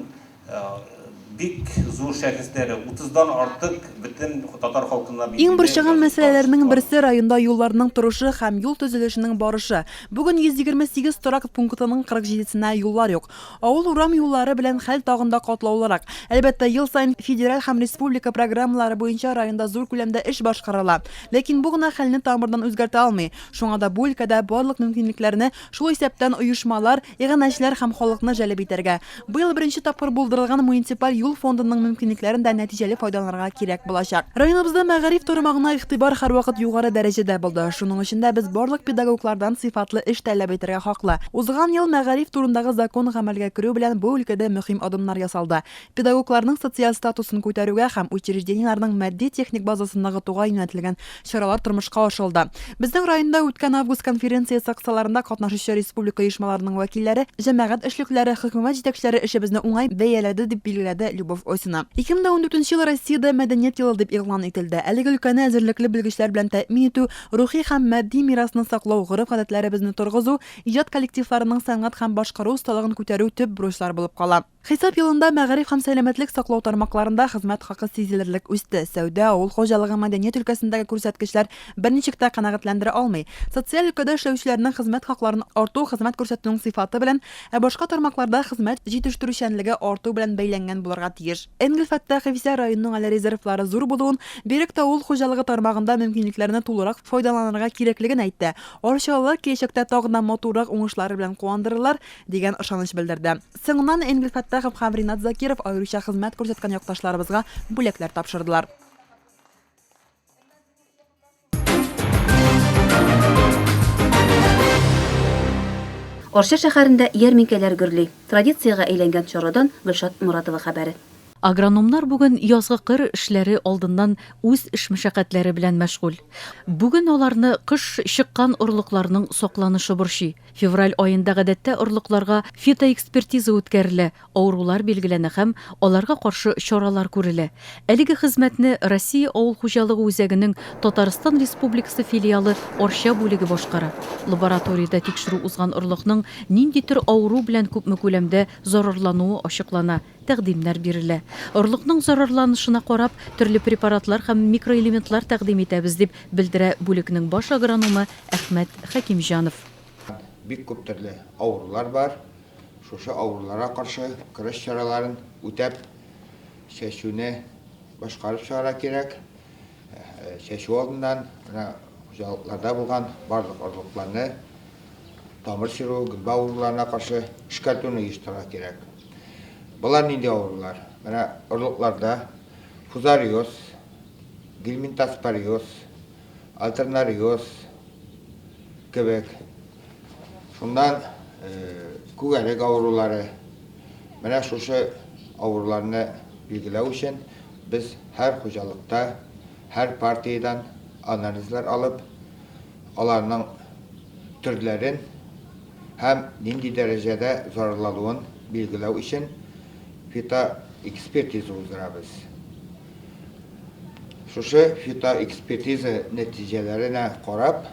бик зур шәхесләре 30дан артык бөтен татар халкына Иң борчыган мәсьәләләрнең берсе районда юлларның торышы һәм юл төзелешенең барышы. Бүген 128 торак пунктының 47сенә юллар юк. Авыл урам юллары белән хәл тагында катлаулырак. Әлбәттә, ел саен федераль һәм республика программалары буенча районда зур күләмдә эш башкарыла. Ләкин бу гына хәлне тамырдан үзгәртә алмый. Шуңа да бу өлкәдә барлык мөмкинлекләрне шул исәптән оешмалар, иганәчеләр һәм халыкны җәлеп итәргә. Быел беренче тапкыр булдырылган муниципаль юл фондының мөмкинлекләрен дә нәтиҗәле файдаланырга кирәк булачак. Районыбызда мәгариф тармагына игътибар һәрвакыт югары дәрәҗәдә булды. Шуның өчен дә без барлык педагоглардан сыйфатлы эш таләп итәргә хаклы. Узган ел мәгариф турындагы закон гамәлгә керү белән бу өлкәдә мөһим адымнар ясалды. Педагогларның социаль статусын күтәрүгә һәм учреждениеләрнең матди-техник базасын ныгытуга юнәлтелгән чаралар тормышка ашырылды. Безнең районда үткән август конференциясе кысаларында катнашучы республика оешмаларының вәкилләре, җәмәгать эшлекләре, хөкүмәт җитәкчеләре эшебезне уңай бәяләде дип билгеләде Любовь Осина. 2014 ел Россиядә мәдәният елы дип игълан ителде. Әлеге өлкәне әзерлекле белгечләр белән тәэмин итү, рухи һәм матди мирасны саклау, гореф-гадәтләребезне торгызу, иҗат коллективларының сәнгать һәм башкару осталыгын күтәрү төп бурычлар булып кала. Хисап елында мәгариф һәм сәламәтлек саклау тармакларында хезмәт хакы сизелерлек үсте. Сәүдә, авыл хуҗалыгы, мәдәният өлкәсендәге күрсәткечләр берничек тә канәгатьләндерә алмый. Социаль өлкәдә эшләүчеләрнең хезмәт хакларын арту хезмәт күрсәтүнең сыйфаты белән, башка тармакларда хезмәт җитештерүчәнлеге арту белән бәйләнгән булырга тиеш. Энгель Фәттахов исә районның әле резервлары зур булуын, бирек тә авыл хуҗалыгы тармагында мөмкинлекләрне тулырак файдаланырга кирәклеген әйтте. Арчалылар киләчәктә тагын да матуррак уңышлары белән куандырырлар дигән ышаныч белдерде. Соңыннан Энгель Фәттахов һәм Ринат Закиров аеруча хезмәт күрсәткән якташларыбызга бүләкләр тапшырдылар. Орша шәһәрендә ярминкәләр гөрли. Традициягә әйләнгән чарадан Гөлшат Моратова хәбәре. Агрономнар бүген язгы кыр эшләре алдыннан үз эш мәшәкатьләре белән мәшгуль. Бүген аларны кыш чыккан орлыкларның сакланышы борчый. Февраль аенда гадәттә орлыкларга фитоэкспертиза үткәрелә, авырулар билгеләнә һәм аларга каршы чаралар күрелә. Әлеге хезмәтне Россия авыл хуҗалыгы үзәгенең Татарстан Республикасы филиалы Орша бүлеге башкара. Лабораториядә тикшерү узган орлыкның ниндидер авыру белән күпме күләмдә зарарлануы ачыклана, тәкъдимнәр бирелә. Орлыкның зарарланышына карап, төрле препаратлар һәм микроэлементлар тәкъдим итәбез дип белдерә бүлекнең баш агрономы Әхмәт Хәкимҗанов. Бик күп төрле авырулар бар. Шушы авыруларга каршы көрәш чараларын үтәп, чәчүне башкарып чыгара кирәк. Чәчү алдыннан хуҗалыкларда булган барлык орлыкларны тамыр чирү, гөлбә авыруларына каршы эшкәртүне оештыра кирәк. Булар нинди авырулар? Менә орлыкларда фузариоз, гельминтоспориоз, альтернариоз кебек. Шундан күгәрәк авырулары. Менә шушы авыруларны билгеләү өчен без һәр хуҗалыкта, һәр партиядан анализлар алып, аларның төрләрен һәм нинди дәрәҗәдә зарарлануын билгеләү өчен фитоэкспертиза уздырабыз. Шушы фитоэкспертиза нәтиҗәләренә карап,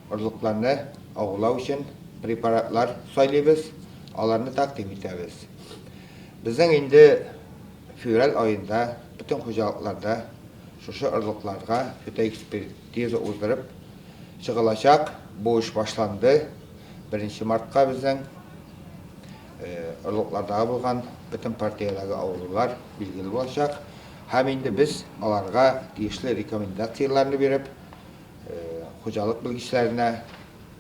орлыкларны агулау өчен препаратлар сайлыйбыз, аларны тәкъдим итәбез. Безнең инде февраль аенда бөтен хуҗалыкларда шушы орлыкларга фитоэкспертиза уздырып чыгылачак. Бу эш башланды. 1 мартка безнең орлыкларда булган бөтен партияләргә авырулар билгеле булачак. Һәм инде без аларга тиешле рекомендацияләрне биреп, хуҗалык белгечләренә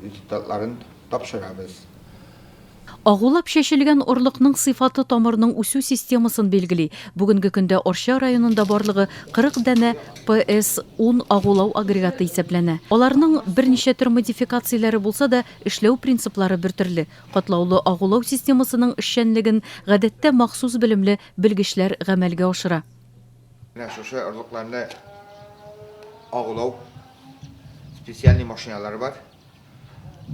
результатларын тапшырабыз. Агулап чәчелгән орлыкның сыйфаты тамырның үсү системасын билгели. Бүгенге көндә Орша районында барлыгы 40 дәнә PS10 агулау агрегаты исәпләнә. Аларның берничә төр модификацияләре булса да, эшләү принциплары бертөрле. Катлаулы агулау системасының эшчәнлеген гадәттә махсус белемле белгечләр гамәлгә ашыра. Менә шушы орлыкларны агулау специальный машиналары бар.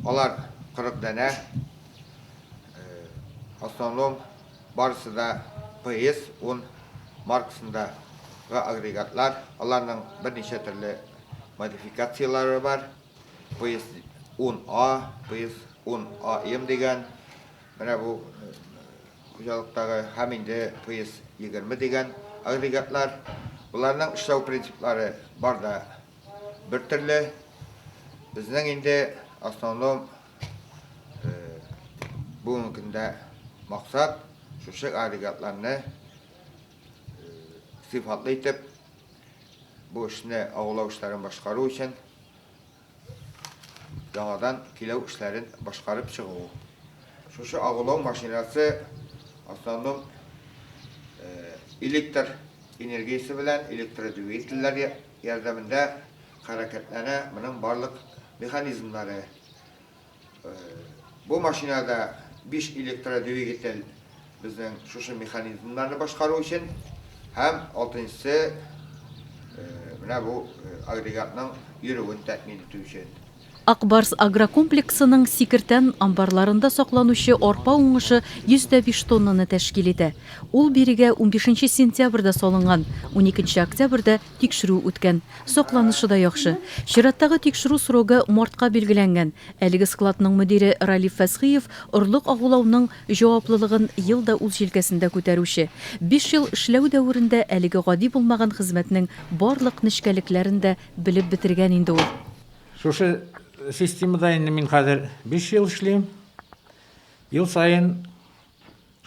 Алар 40 дәнә. Основном барысы да PS10 маркасында агрегатлар. Аларның берничә төрле модификациялары бар. PS10A, PS10AM дигән. Менә бу хуҗалыктагы һәм инде PS20 дигән агрегатлар. Буларның эшләү принциплары бар да бер төрле. Безнең инде основном бүгенге көндә мақсат шушы агрегатларны сыйфатлы итеп бу эшне агулау эшләрен башкару өчен яңадан киләү эшләрен башкарып чыгу. Шушы агулау машинасы основном электр энергиясы белән, электродвигательләр ярдәмендә хәрәкәтләнә моның барлык механизмнары. Бу машинада 5 электродвигатель безнең шушы механизмнарны башкару өчен һәм 6-нчысы менә бу агрегатның йөрүен тәэмин итү өчен. Акбарс агрокомплексының Сикертән амбарларында сакланучы арпа уңышы 105 тоннаны тәшкил итә. Ул бирегә 15 сентябрьдә салынган, 12 октябрьдә тикшерү үткән. Сакланышы да яхшы. Чираттагы тикшерү срогы мартка билгеләнгән. Әлеге складның мөдире Ралиф Фәсхиев орлык агулауның җаваплылыгын елда үз җилкәсендә күтәрүче. 5 ел эшләү дәверендә әлеге гади булмаган хезмәтнең барлык нечкәлекләрен дә белеп бетергән инде ул. Шушы системада инде мин хәзер 5 ел эшлим. Ел сайын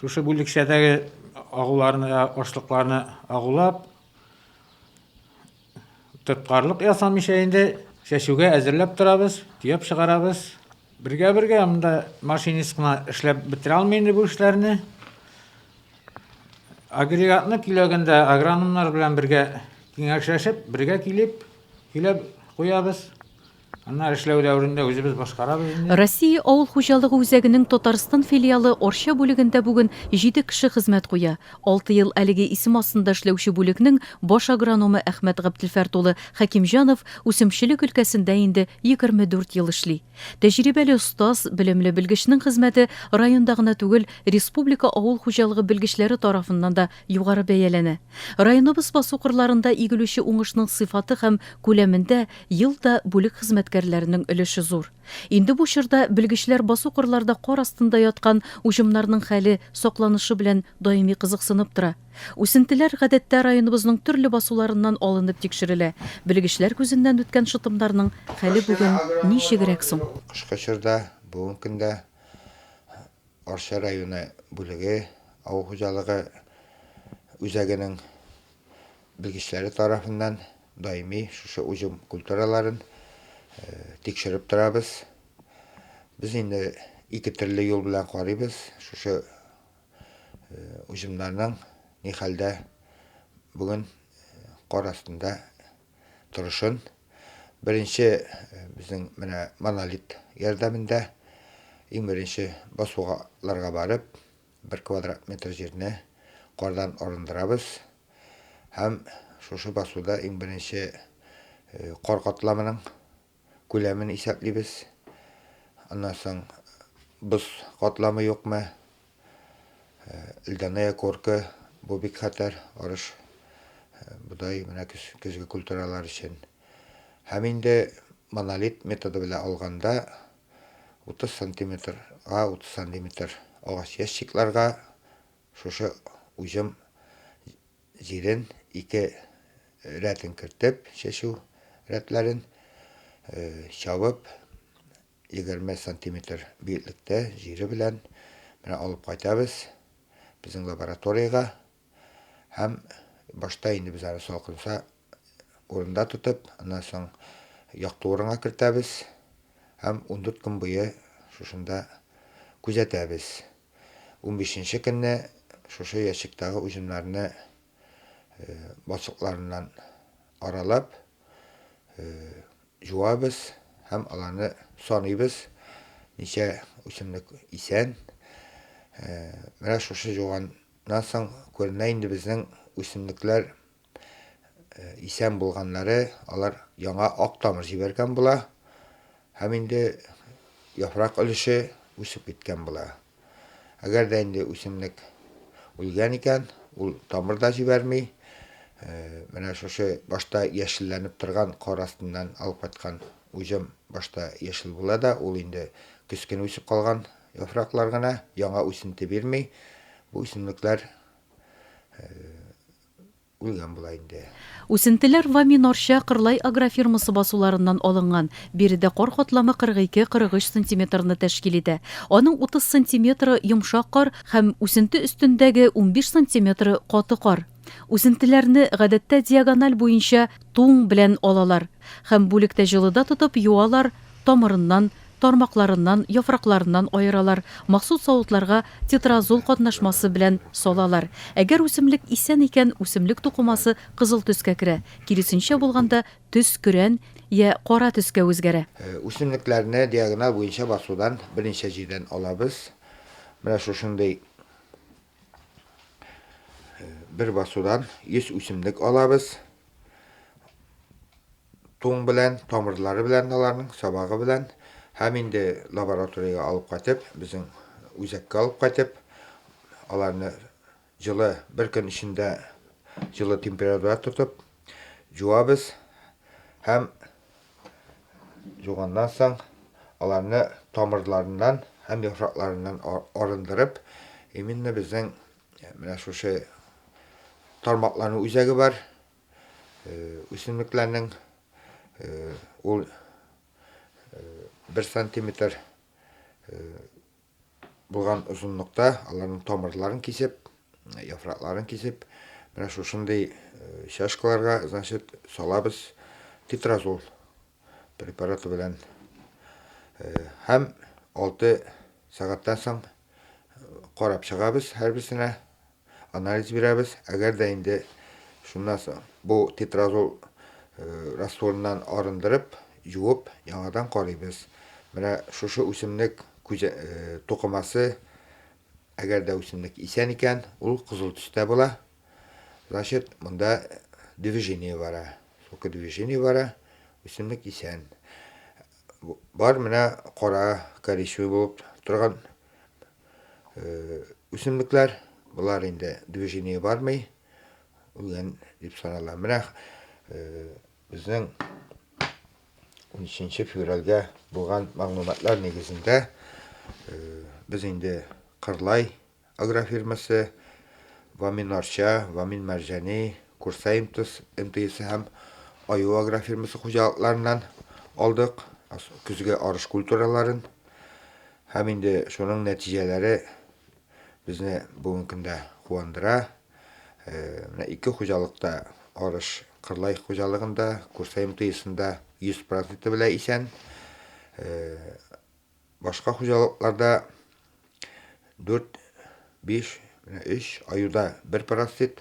шушы бүлекчәдәге агуларны, ашлыкларны агулап, тоткарлык ясамыйча инде чәчүгә әзерләп торабыз, төяп чыгарабыз. Бергә-бергә монда машинист кына эшләп бетерә алмый инде бу эшләрне. Агрегатны киләгәндә агрономнар белән бергә киңәшләшеп, бергә килеп, көйләп куябыз. Аннар эшләү дәверендә үзебез башкарабыз инде. Россия авыл хуҗалыгы үзәгенең Татарстан филиалы Орча бүлегендә бүген 7 кеше хезмәт куя. 6 ел әлеге исем астында эшләүче бүлекнең баш агрономы Әхмәт Габделфәрт улы Хәкимҗанов үсемчелек өлкәсендә инде 24 ел эшли. Тәҗрибәле остаз, белемле белгечнең хезмәте районда гына түгел, республика авыл хуҗалыгы белгечләре тарафыннан да югары бәяләнә. Районыбыз басу кырларында игелүче уңышның сыйфаты һәм күләмендә елда бүлек хезмәткәрләренең өлеше зур. Инде бу чорда белгечләр басу кырларда кар астында яткан уҗымнарның хәле, сакланышы белән даими кызыксынып тора. Үсентеләр гадәттә районыбызның төрле басуларыннан алынып тикшерелә. Белгечләр күзеннән үткән шытымнарның хәле бүген ничегрәк соң? Кышкы чорда бүгенге көндә Арча районы бүлеге авыл хуҗалыгы үзәгенең белгечләре тарафыннан даими шушы уҗым культураларын тикшереп торабыз. Без инде 2 төрле юл белән карыйбыз. Шушы уҗымнарның ни хәлдә бүген кар астында торышын. Беренче безнең менә монолит ярдәмендә иң беренче басуларга барып 1 квадрат метр җирне кардан арындырабыз. Һәм шушы басуда иң беренче кар катламының күләмен исәплибез. Аннан соң боз катламы юкмы? Илдәнәя коркы, бу бик хәтәр, арыш, будай менә көзге культуралар өчен. Һәм инде монолит методы белән алганда 30 сантиметрга 30 сантиметр агач ящикларга шушы уҗым җирен 2 рәтен кертеп, чәчү рәтләрен чабып 20 сантиметр биеклектә җире белән менә алып кайтабыз безнең лабораториягә. Һәм башта инде без аны салкынса урында тотып, аннан соң якты урынга кертәбез. Һәм 14 көн буе шушында күзәтәбез. 15нче көнне шушы ящиктагы уҗымнарны басыкларыннан аралап жуабыз һәм аларны саныйбыз. Ничә үсемлек исән. Менә шушы жуганнан соң күренә инде безнең үсемлекләр исән булганнары, алар яңа ак тамыр җибәргән була. Һәм инде яфрак өлеше үсеп киткән була. Әгәр дә инде үсемлек үлгән икән, ул тамыр да җибәрми. Менә шушы башта яшелләнеп торган кар астыннан алып кайткан уҗым башта яшел була да, ул инде көскен үсеп калган яфраклар гына, яңа үсенте бирми. Бу үсемлекләр үлгән була инде. Үсентеләр Вамин Арча Кырлай агрофирмасы басуларыннан алынган. Биредә кар катламы 42-43 сантиметрны тәшкил итә. Аның 30 сантиметры йомшак кар һәм үсенте өстендәге 15 сантиметры каты кар. Үсентеләрне гадәттә диагональ буенча туң белән алалар һәм бүлектә җылыда тотып юалар, тамырыннан тармакларыннан, яфракларыннан айыралар, махсус савытларга тетразол катнашмасы белән салалар. Әгәр үсемлек исән икән, үсемлек тукымасы кызыл төскә керә. Киресенчә булганда төс көрән я кара төскә үзгәрә. Үсемлекләрне диагонал буенча басудан берничә җирдән алабыз. Менә шушындый bir басудан 100 үсемлек алабыз. Туң белән, тамырлары белән, аларның сабагы белән һәм инде лабораториягә алып кайтып, безнең үзәккә алып кайтып, аларны җылы бер көн эчендә җылы температурада тотып, җуабыз һәм жуганнан соң аларны тамырларыннан һәм яфракларыннан арындырып, именно безнең менә шушы тармакларның үзәге бар. Үсемлекләрнең ул 1 сантиметр булган озынлыкта аларның тамырларын кисеп, яфракларын кисеп, менә шушындый чашкаларга, значит, салабыз тетразол препараты белән. Һәм 6 сәгатьтән соң карап чыгабыз, һәрберсенә анализ бирәбез. Әгәр дә инде шуннан соң бу тетразол растворыннан арындырып, юып, яңадан карыйбыз. Менә шушы үсемлек тукымасы, әгәр дә үсемлек исән икән, ул кызыл төстә була. Значит, монда движение бара. Сока движение бара, үсемлек исән. Бар менә кара, коричневый булып торган үсемлекләр, булар инде движение бармый, үлгән дип санала. Менә безнең 13 февральгә булган мәгълүматлар нигезендә без инде Кырлай агрофирмасы, Вамин Арча, Вамин Мәрҗәни, Курсай МТС һәм Аю агрофирмасы хуҗалыкларыннан алдык көзгә арыш культураларын. Һәм инде шуның нәтиҗәләре безне бүген көндә куандыра. Менә 2 хуҗалыкта арыш Кырлай хуҗалыгында, Курсай МТСында 100% белән исән. Башка хуҗалыкларда 4-5, 3 аюда 1%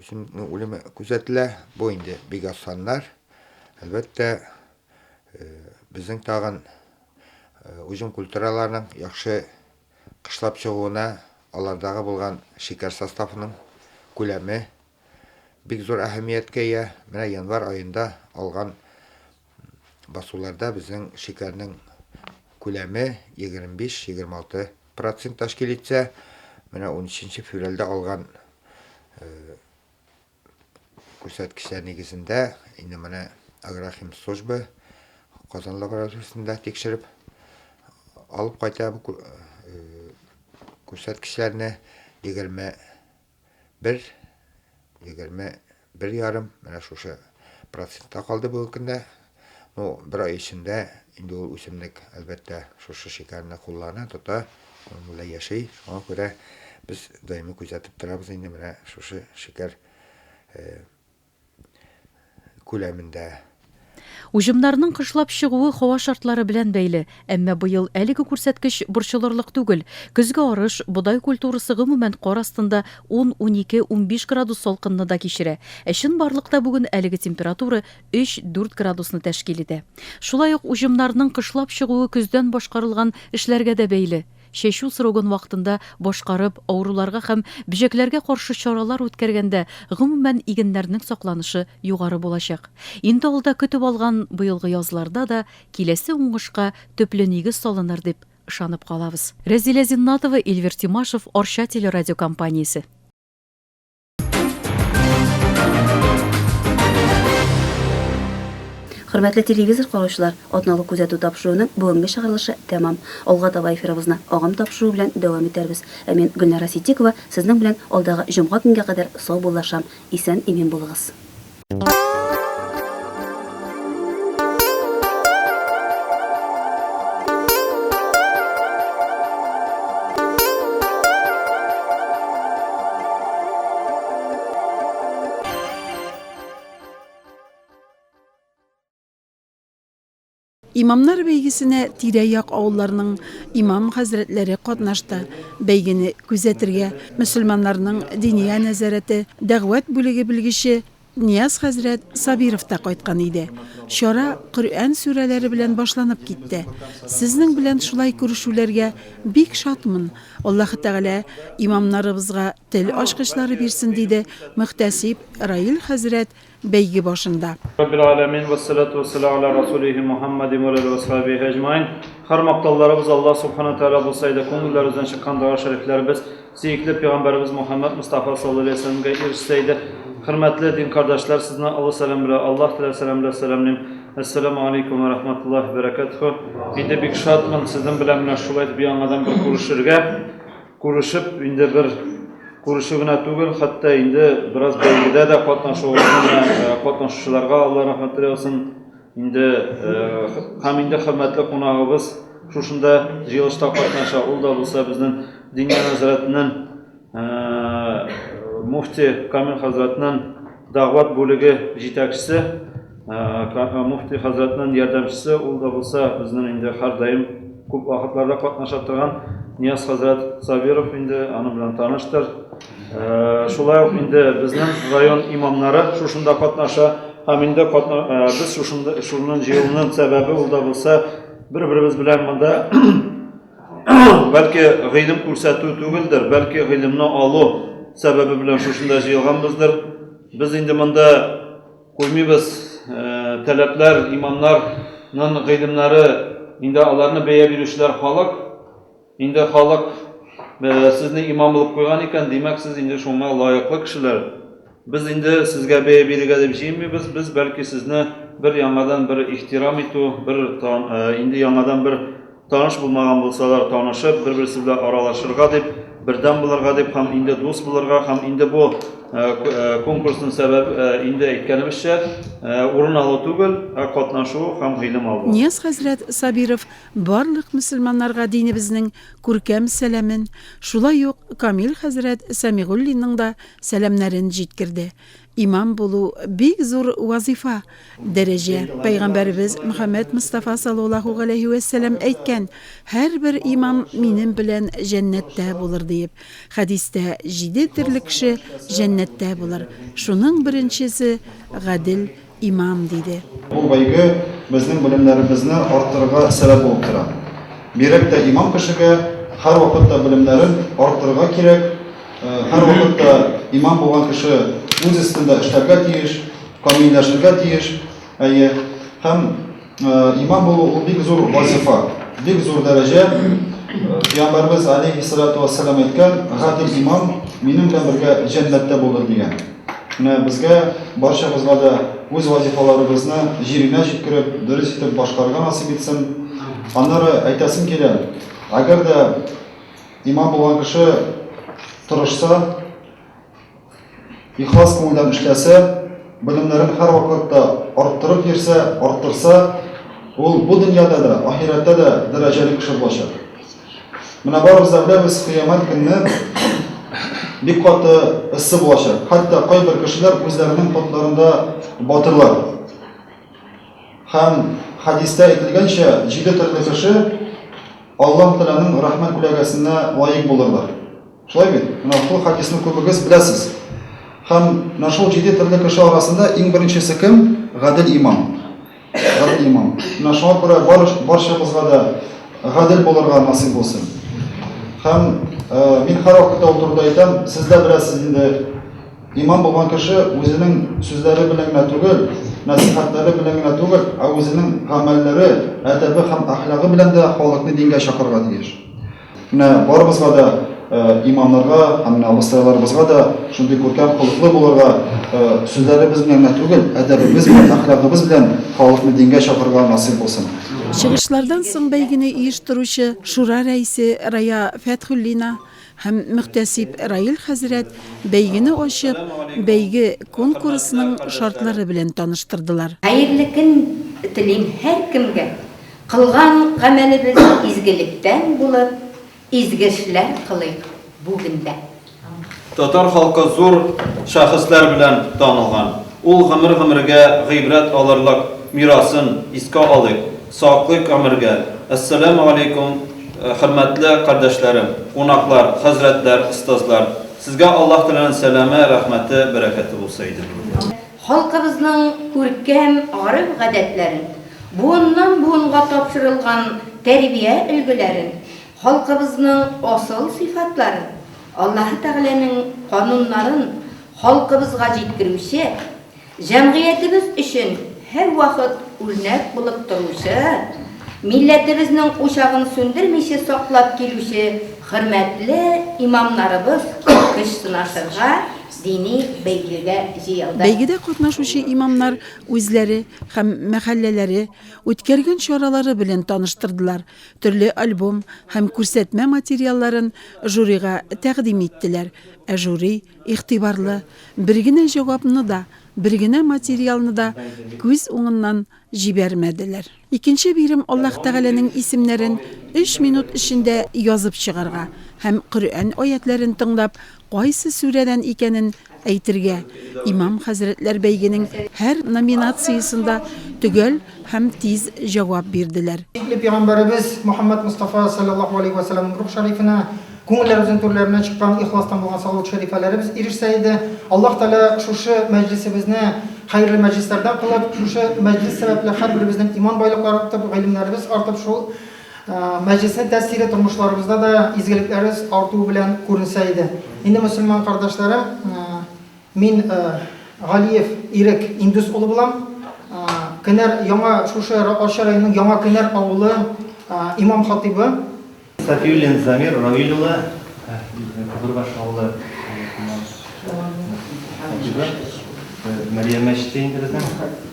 үсемлекнең үлеме күзәтелә. Бу инде бик аз саннар. Әлбәттә, безнең тагын уҗым культураларының яхшы кышлап чыгуына, алардагы булган шикәр составының күләме бик зур әһәмияткә ия. Менә январь аенда алган басуларда безнең шикәрнең күләме 25-26% тәшкил итсә, менә 13 февральдә алган күрсәткечләр нигезендә инде менә Агрохим служба Казан лабораториясендә тикшереп алып кайта бу күрсәткечләрне 21,5 менә шушы процентта калды бу көндә. Ну, бер ай эчендә инде ул үсемлек әлбәттә шушы шикәрне куллана, тота, белән яши. Шуңа күрә без даими күзәтеп торабыз инде менә шушы шикәр күләмендә. Уҗымнарның кышлап чыгуы һава шартлары белән бәйле, әмма быел әлеге күрсәткеч борчылырлык түгел. Көзге арыш, бодай культурасы гомумән кар астында 10-12-15 градус салкынны да кичерә. Чын барлыкта бүген әлеге температура 3-4 градусны тәшкил итә. Шулай ук уҗымнарның кышлап чыгуы көздән башкарылган эшләргә дә бәйле. Шәшү срогын вакытында башкарып, авыруларга һәм бөҗәкләргә каршы чаралар үткәргәндә гомумән игеннәрнең сакланышы югары булачак. Инде алда көтеп алган быелгы язларда да киләсе уңышка төпле нигез салыныр дип ышанып калабыз. Рәзилә Зиннатова, Эльвир Тимашев, Арча телерадиокомпаниясе. Хөрмәтле телевизор караучылар, атналык күзәтү тапшыруның бүгенге чыгарылышы тәмам. Алга таба эфирыбызны агым тапшыру белән дәвам итәрбез. Мен Гөлнара Ситдикова сезнең белән алдагы җомга көнгә кадәр сау булашам. Исән имин булыгыз. Имамнар бәйгесенә тирә-як авылларының имам хәзрәтләре катнашты. Бәйгене күзәтергә мөселманнарның диния нәзарәте, дәгъват бүлеге белгече Нияз хәзрәт Сабиров та кайткан иде. Чара Коръән сүрәләре белән башланып китте. Сезнең белән шулай күрешүләргә бик шатмын. Аллаһы Тәгалә имамнарыбызга тел ачкычлары бирсен, диде Мөхтәсиб Раил хәзрәт бәйге башында. Раббил аламин ва салату ва саламу аля расулихи Мухаммадин ва алейхи ва сахбихи аҗмаин. Һәр мактауларыбыз Аллаһ субхана тәала булсайды, күңелләребездән чыккан дәва шәрифләребез сөйкле пәйгамбәрбез Мухаммад Мустафа саллаллаһу алейхи ва салламга ирешсәйде. Hürmetli din kardeşler, sizden Allah selamıyla, Allah tala selamıyla selamlayayım. Esselamu aleyküm ve rahmetullahi ve berekatuhu. Bir de bir şartman sizden bilemine şulaydı bir anladan bir kuruşup, indi bir kuruşuğuna tugul, hatta indi biraz belgide de katnaşıcılarga Allah rahmetli olsun. Indi hem indi hürmetli konağımız şuşunda jiyılışta katnaşa oldu bulsa bizden dünya nazaretinin Mufti Kamil Hazretinin dağvat bölüge jitakçısı, Mufti Hazretinin yardımcısı oldu bulsa bizden indi her daim көп vaqtlarda qatnaşıp turgan Niyaz Hazret Sabirov indi anı bilan tanıştır. Şulay indi bizning rayon imamları şuşunda qatnaşa, hem indi biz şunun jiyilinin sebebi oldu bulsa bir-birimiz bilan bunda belki g'ilim ko'rsatuv tugildir, belki g'ilimni alu sebebi bilan şuşunda jiyilganmizdir. Biz indi bunda qo'ymaymiz talablar, imamlarning g'ilimlari indi alarni beya beruvchilar xalq. Indi xalq sizni imom bo'lib qo'ygan ekan, demak siz indi shunga loyiqli kishilar. Biz indi sizga beya berga deb deymiz, biz balki sizni bir yangadan bir ehtirom etuv, bir indi yangadan bir tanış bulmagan bo'lsalar tanışıp bir-birisi bilan aralashirga deb, birdan bularga deb, ham indi do'st bularga, ham indi bu konkursning sababi indi aytganimizcha o'rin olib tugul, qatnashuv ham g'ilim oldi. Niyaz Hazret Sabirov barliq musulmonlarga dinimizning ko'rkam salamin, shulay yo'q Kamil Hazret Samig'ullining da salamlarini yetkirdi. İmam bulu big zor vazifa derece. Peygamberimiz Muhammed Mustafa sallallahu aleyhi ve sellem aytgan, her bir imam menim bilan jannatda bulur deyip. Hadiste 7 türlü kishi jannatda bulur. Şunun birinchisi Gadil imam dedi. Bu baygi bizning bilimlarimizni orttirishga sabab bo'lib turadi. Berakda imom kishiga har vaqtda bilimlarini orttirishga kerak. Har vaqtda imom bo'lgan kishi o'z ustida ishlarga tegish, komillashishga tegish, ham imom bo'lish bek zo'r vazifa, bek zo'r daraja. Payg'ambarimiz alayhissalatu vassalam aytgan, "G'adil imom mening bilan birga jannatda bo'lur" degan. Mana bizga barchamizga da o'z vazifalarimizni yerine yetkazib, durust etib boshqargan nasib etsin. Anlari aytasim keladi. Agarda imom bo'lgan kishi turishsa, ixlos ko'ngildan ishlasa, bilimlarini har vaqtda orttirib bersa, orttirsa, bu dunyoda da, oxiratda da darajali kishi bo'ladi. Mana baribizda bilamiz, qiyomat kuni bek qattiq issi bo'ladi. Hatto qo'y bir kishilar o'zlarining potlarida botirlar. Ham hadisda aytilgancha, 7 turli kishi Alloh taolaning rahmat ko'lagasina loyiq bo'lurlar. Shunday mana bu hadisni ko'pingiz bilasiz. Ham nashul 7 turli kishi orasida eng birinchisi kim? G'adil imom. G'adil imom. Nashul ko'ra barchamizga da g'adil bo'lirga nasib bo'lsin. Ham men har vaqtda o'tirib aytam, sizlar bilasiz endi imom bo'lgan kishi o'zining so'zlari bilangina tugul, nasihatlari bilangina tugul, o'zining amallari, adabi ham axloqi bilan da xalqni dinga chaqirgan deyish. Mana baribizga da imamlarga, hamda avstriyalarimizga da shunday ko'rkam xulqli bo'lirga, so'zlarimiz bilan tugul, adabimiz bilan, axloqimiz bilan xalqni dinga chaqirgan nasib bo'lsin. Çıkışlardan soň beygini uyushtiruvchi Şura raisi Raya Fathullina hem Muhtasib Rail Hazret beygini oşup, beygi konkursining şartlari bilan tanıştırdılar. Hayırlı gün tileyim her kimge. Qılgan amelimiz izgilikten bulup, izgi işler qılayık bugünde. Tatar halkı zor şahıslar bilan tanılgan. Ul g'imir-g'imiriga g'ibrat alırlıq mirasın iska alık. sağlık ömürge. Assalamu alaikum, hürmetli kardeşlerim, konaklar, hazretler, ustazlar. Sizge Allah Teala'nın selamı, rahmeti, bereketi olsaydı. Halkımızın görkem arif adetlerin, buğundan buğunga topşırılgan terbiye ülgülerin, halkımızın asıl sıfatların, Allah-u Teala'nın kanunların halkımızga jetkirişi, cemiyetimiz için her vakit örnek bulup duruşu, milletimizin uşağını söndürmüşü saklap gelişi, hürmetli imamlarımız kış sınашırga dini beygige jıyıldı. Beygide katnaşucu imamlar özleri hem mahalleleri ötkergen şoraları bilen tanıştırdılar. Türlü albüm hem көрсәтмә материалларын jüriga təqdim ettiler. Jüri ihtibarlı, birgine cevabını da, birgine materialını da göz oңundan jibermediler. İkinci birim Allah Teala'nın isimlerin 3 minut içinde yazıp çıkarga hem Kur'an ayetlerini tınlap qaysı sureden ikenin әйтергә. İmam Hazretler Beyge'nin her nominatsiyasında tügel hem tiz cevap verdiler. Peygamberimiz Muhammed Mustafa sallallahu aleyhi ve sellem'in ruh şerifine, көңілләребезнең түрләренә чыккан ихластан булган салават шәрифәләребез ирешсә иде. Аллаһ Таала шушы мәҗлисебезне хәйрле мәҗлисләрдән кылып, шушы мәҗлис сәбәпле һәрберебезнең иман байлыклары артып, гыйлемнәребез артып, шул мәҗлиснең тәэсире тормышларыбызда да изгелекләребез артуы белән күренсә иде. Инде мөселман кардәшләрем, мин Галиев Ирек Индус улы булам. Кенәр яңа шушы Арча районының яңа Кенәр авылы имам хатибы. Сафиуллин Замир Равил улы, Кызылбаш авылы Мәриям мәчете инде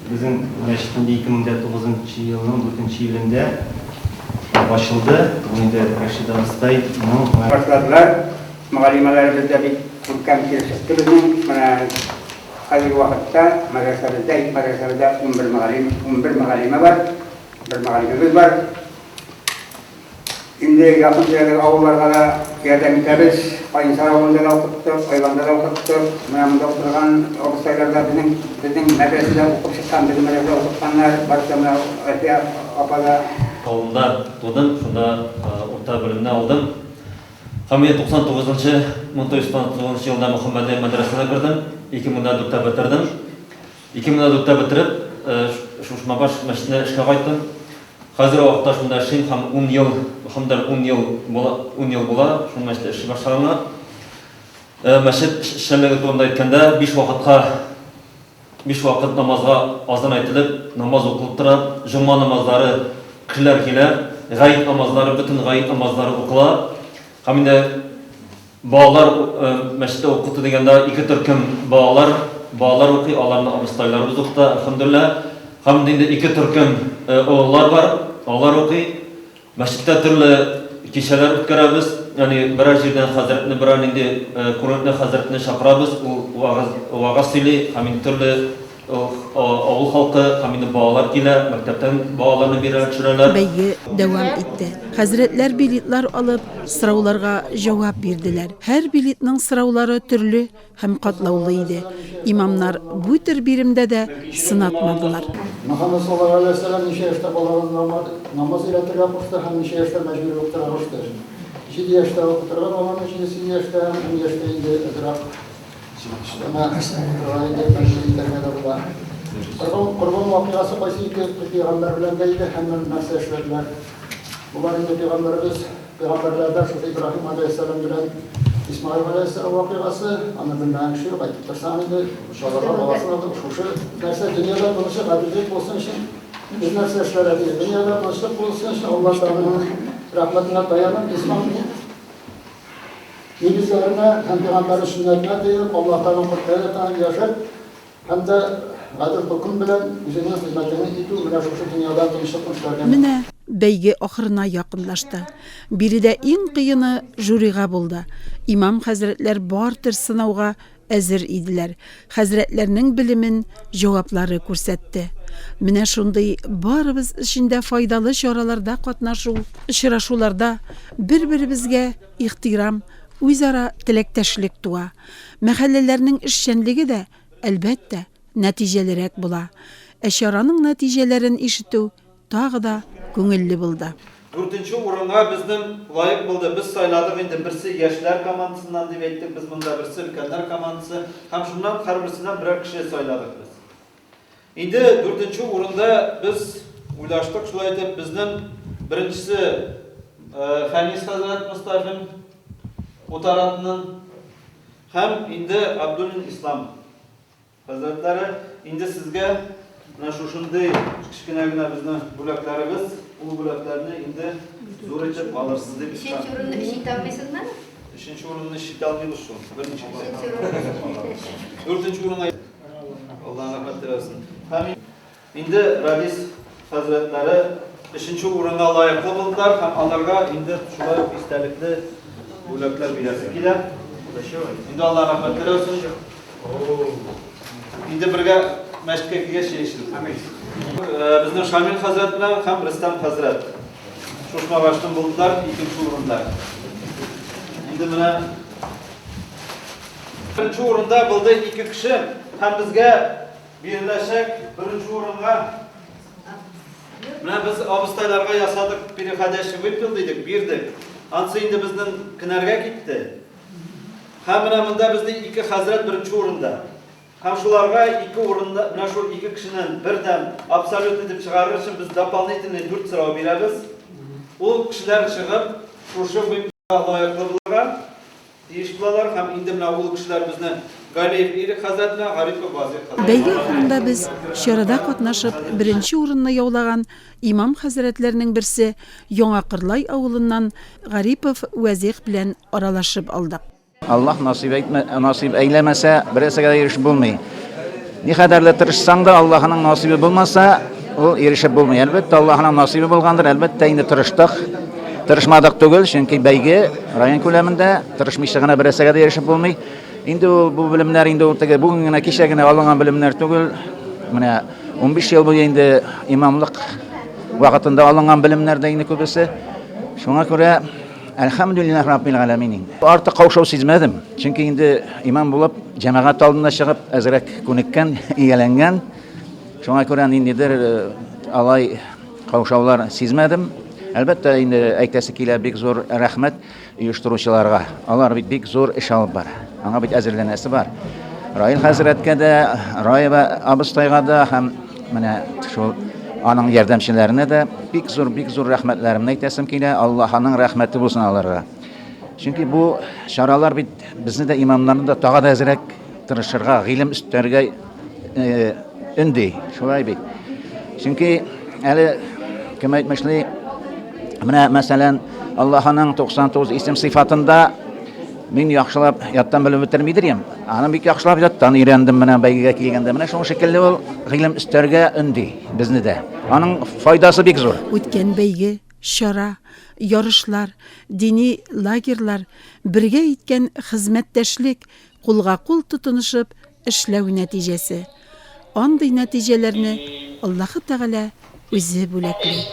безнең мәчетендә 2009 елның 4 июлендә ачылды. Инде Рашида Астай башлаdılar. Muallimelerimiz de bir Türkçe kiriştirdik. Hazır vakitte medresede 11 muallime var. Bir muallimemiz var. Şimdi yakın çevrede avlularda da yardım ederiz. Ayınsar avluda da okuttuk, Ayvan'da da okuttuk. Meyamında oturan okusaylarda bizim medresede okup çıkan, bizim medresede okutkanlar, barışlarına apada. Avlunda doğdum, şunda orta bölümünü aldım. Hem 1999 yılında Muhammediye medresine girdim. 2004'te bitirdim. 2004'te bitirip Şuşmabaş meşitine işe kayttım. Hazır o vaqtda şunda işim hem 10 yıl, hem 10 yıl bola, şunda meşitde işi başlarına. Meşit işlemegi tuğunda etkende 5 vakit namazga azan aytılıp, namaz okulup turab, cuma namazları kişiler keler, gayet namazları, bütün gayet namazları okula. Hem de bağlar meşitde okutu degende 2 türküm bağlar okuy, alarını amistaylarımız okudu, elhamdülillah. Hem de 2 türküm oğullar var, oğullar okuy. Meşitde türlü kişiler ötkürəbiz. Yani birer yerden hazretini, birer indi Kur'an'ın hazretini şakırabız. O ağız söyle, hem türlü oğul halkı, hem bağlar gele, mektepten bağlarını birer çüreler. Beygi devam etti. Hazretler biletler alıp sıravlarga cevap verdiler. Her biletinin sıravları türlü hem katlaulıydı. İmamlar bu tür birimde de sınatmadılar. Muhammed sallallahu aleyhi ve sellem neçə yaşda balalarını namaz elətirə qoşdu, həm neçə yaşda məcbur oxutara qoşdu. 7 yaşda oxuturlar, onun 8 yaşda, 10 yaşda indi ötürək. Ama indi məşhur tərbiyyədə burada. Qurban vaqiası qaysı iki peyğəmbər bilan deyildi, həmin nəsə işlədilər. Bunlar indi peyğəmbərlərdən şu İbrahim aleyhisselam bilan İsmail aleyhisselam vaqiası, ana bilməyən kişi yok, aytıb dursan indi, uşaqlara babasına da şu nəsə dünyada buluşuq, əbirlik olsun için biz nəsə işlər edirik. Dünyada buluşuq olsun için Allah Teala'nın rahmetine dayanıp İslam'ın negizlerine hem Peygamber'in sünnetine deyip Allah Teala'nın kurtarıyla yaşayıp hem de adil hüküm bilen üzerine hizmetini itiyor. Şu dünyada tanışıp konuşlarken. Mine beygi ahırına yakınlaştı. Biri de en kıyını jüriga buldu. İmam Hazretler bartır sınavga әзір иделәр. Хәзрәтләрнең билемен җаваплары күрсәтте. Менә шундый барыбыз эшендә файдалы чараларда катнашу, очрашуларда бер-беребезгә ихтирам, үзара теләктәшлек туа. Мәхәлләләрнең эшчәнлеге дә әлбәттә нәтиҗәлерәк була. Чараның нәтиҗәләрен ишетү тағы да көңелле булды. 4-нче урынга безнең лайык булды. Без сайладык инде берсе яшьләр командасыннан дип әйттек, без монда берсе өлкәннәр командасы, һәм шуннан һәрберсеннән берәр кеше сайладык без. Инде 4-нче урында без уйлаштык, шулай итеп безнең беренчесе Фәнис хәзрәт Мустафин утаратның һәм инде Абдуллин Ислам хәзрәтләре инде сезгә менә шушындый кичкенә генә безнең бүләкләребез, ул бүләкләрне инде зур итеп алырсыз дип ишетәм. 3-нче урынны ишетә алмыйсызмы? 3-нче урынны ишетә алмыйбыз шул. 4-нче урынга Аллаһ рәхмәт теләсен. Һәм инде Рабис хәзрәтләре 3-нче урынга лаеклы булдылар һәм аларга инде шулай ук истәлекле бүләкләр бирәсе килә. Инде Аллаһ рәхмәт теләсен. Инде бергә мәчеткә килгәч яшибез. Безнең Шамил хәзрәт белән һәм Рөстәм хәзрәт шушма баштан булдылар 2-нче урында. Инде менә 1-нче урында булды 2 кеше һәм безгә биреләчәк 1-нче урынга менә без абыстайларга ясадык переходящий выпил дидек, бирдек. Ансы инде безнең кенәргә китте. Һәм менә монда бездә 2 хәзрәт 1-нче урында. Һәм шуларга 2 урында, менә шул 2 кешенән бердәм абсолютно дип чыгарыр өчен без дополнительный 4 сорау бирәбез. Ул кешеләр чыгып, шушы выпилга лаеклы булырга тиеш булалар һәм инде менә ул кешеләр безне Галиев Ирек хәзрәт белән Гарипов Вазир хәзрәт. Бәйге ахырында біз чарада катнашып, 1-нче урынны яулаган имам хәзрәтләрнең берсе Яңа Кырлай авылыннан Гарипов Вазир белән аралашып алдык. Аллаһ насип әйләмәсә, берсегә дә ирешеп булмый. Ни кадәрле тырышсаң да, Аллаһның насибы булмаса, ул ирешеп булмый. Әлбәттә, Аллаһның насибы булгандыр, әлбәттә инде тырыштык. Тырышмадык түгел, чөнки бәйге район күләмендә тырышмыйча гына берсегә дә ирешеп булмый. Инде бу белемнәр инде үртәгә бүген генә кичә генә алынган белемнәр түгел. Менә 15 ел буе инде имамлык вакытында алынган белемнәр дә инде күбесе. Шуңа күрә Әлхәмдүлиллаһ раббил аламин. Артык каушау сизмәдем. Чөнки инде имам булып, җәмәгать алдына чыгып, әзрәк күнеккән, ияләнгән. Шуңа күрә ниндидер алай каушаулар сизмәдем. Әлбәттә, инде әйтәсе килә бик зур рәхмәт оештыручыларга. Алар бик зур эш алып бар. Аңа бит әзерләнәсе бар. Раил хәзрәткә дә, Раева абыстайга да һәм менә шул аның ярдәмчеләренә дә бик зур рәхмәтләремне әйтәсем килә. Аллаһның рәхмәте булсын аларга. Чөнки бу чаралар бит безне дә имамнарны да тагы да әзрәк тырышырга, гыйлем өстәргә өнди. Шулай бит. Чөнки әле кем әйтмешли, менә мәсәлән, Аллаһның 99 исем сыйфатында мин яхшылап яттан белеп бетермидем. Аны бик яхшылап яттан өйрәндем менә бәйгегә килгәндә. Менә шуның шикелле ул гыйлем өстәргә өнди безне дә. Аның файдасы бик зур. Үткән бәйге, чара, ярышлар, дини лагерьлар, бергә иткән хезмәттәшлек, кулга-кул тотынышып эшләү нәтиҗәсе. Андый нәтиҗәләрне Аллаһ Тәгалә үзе бүләкли.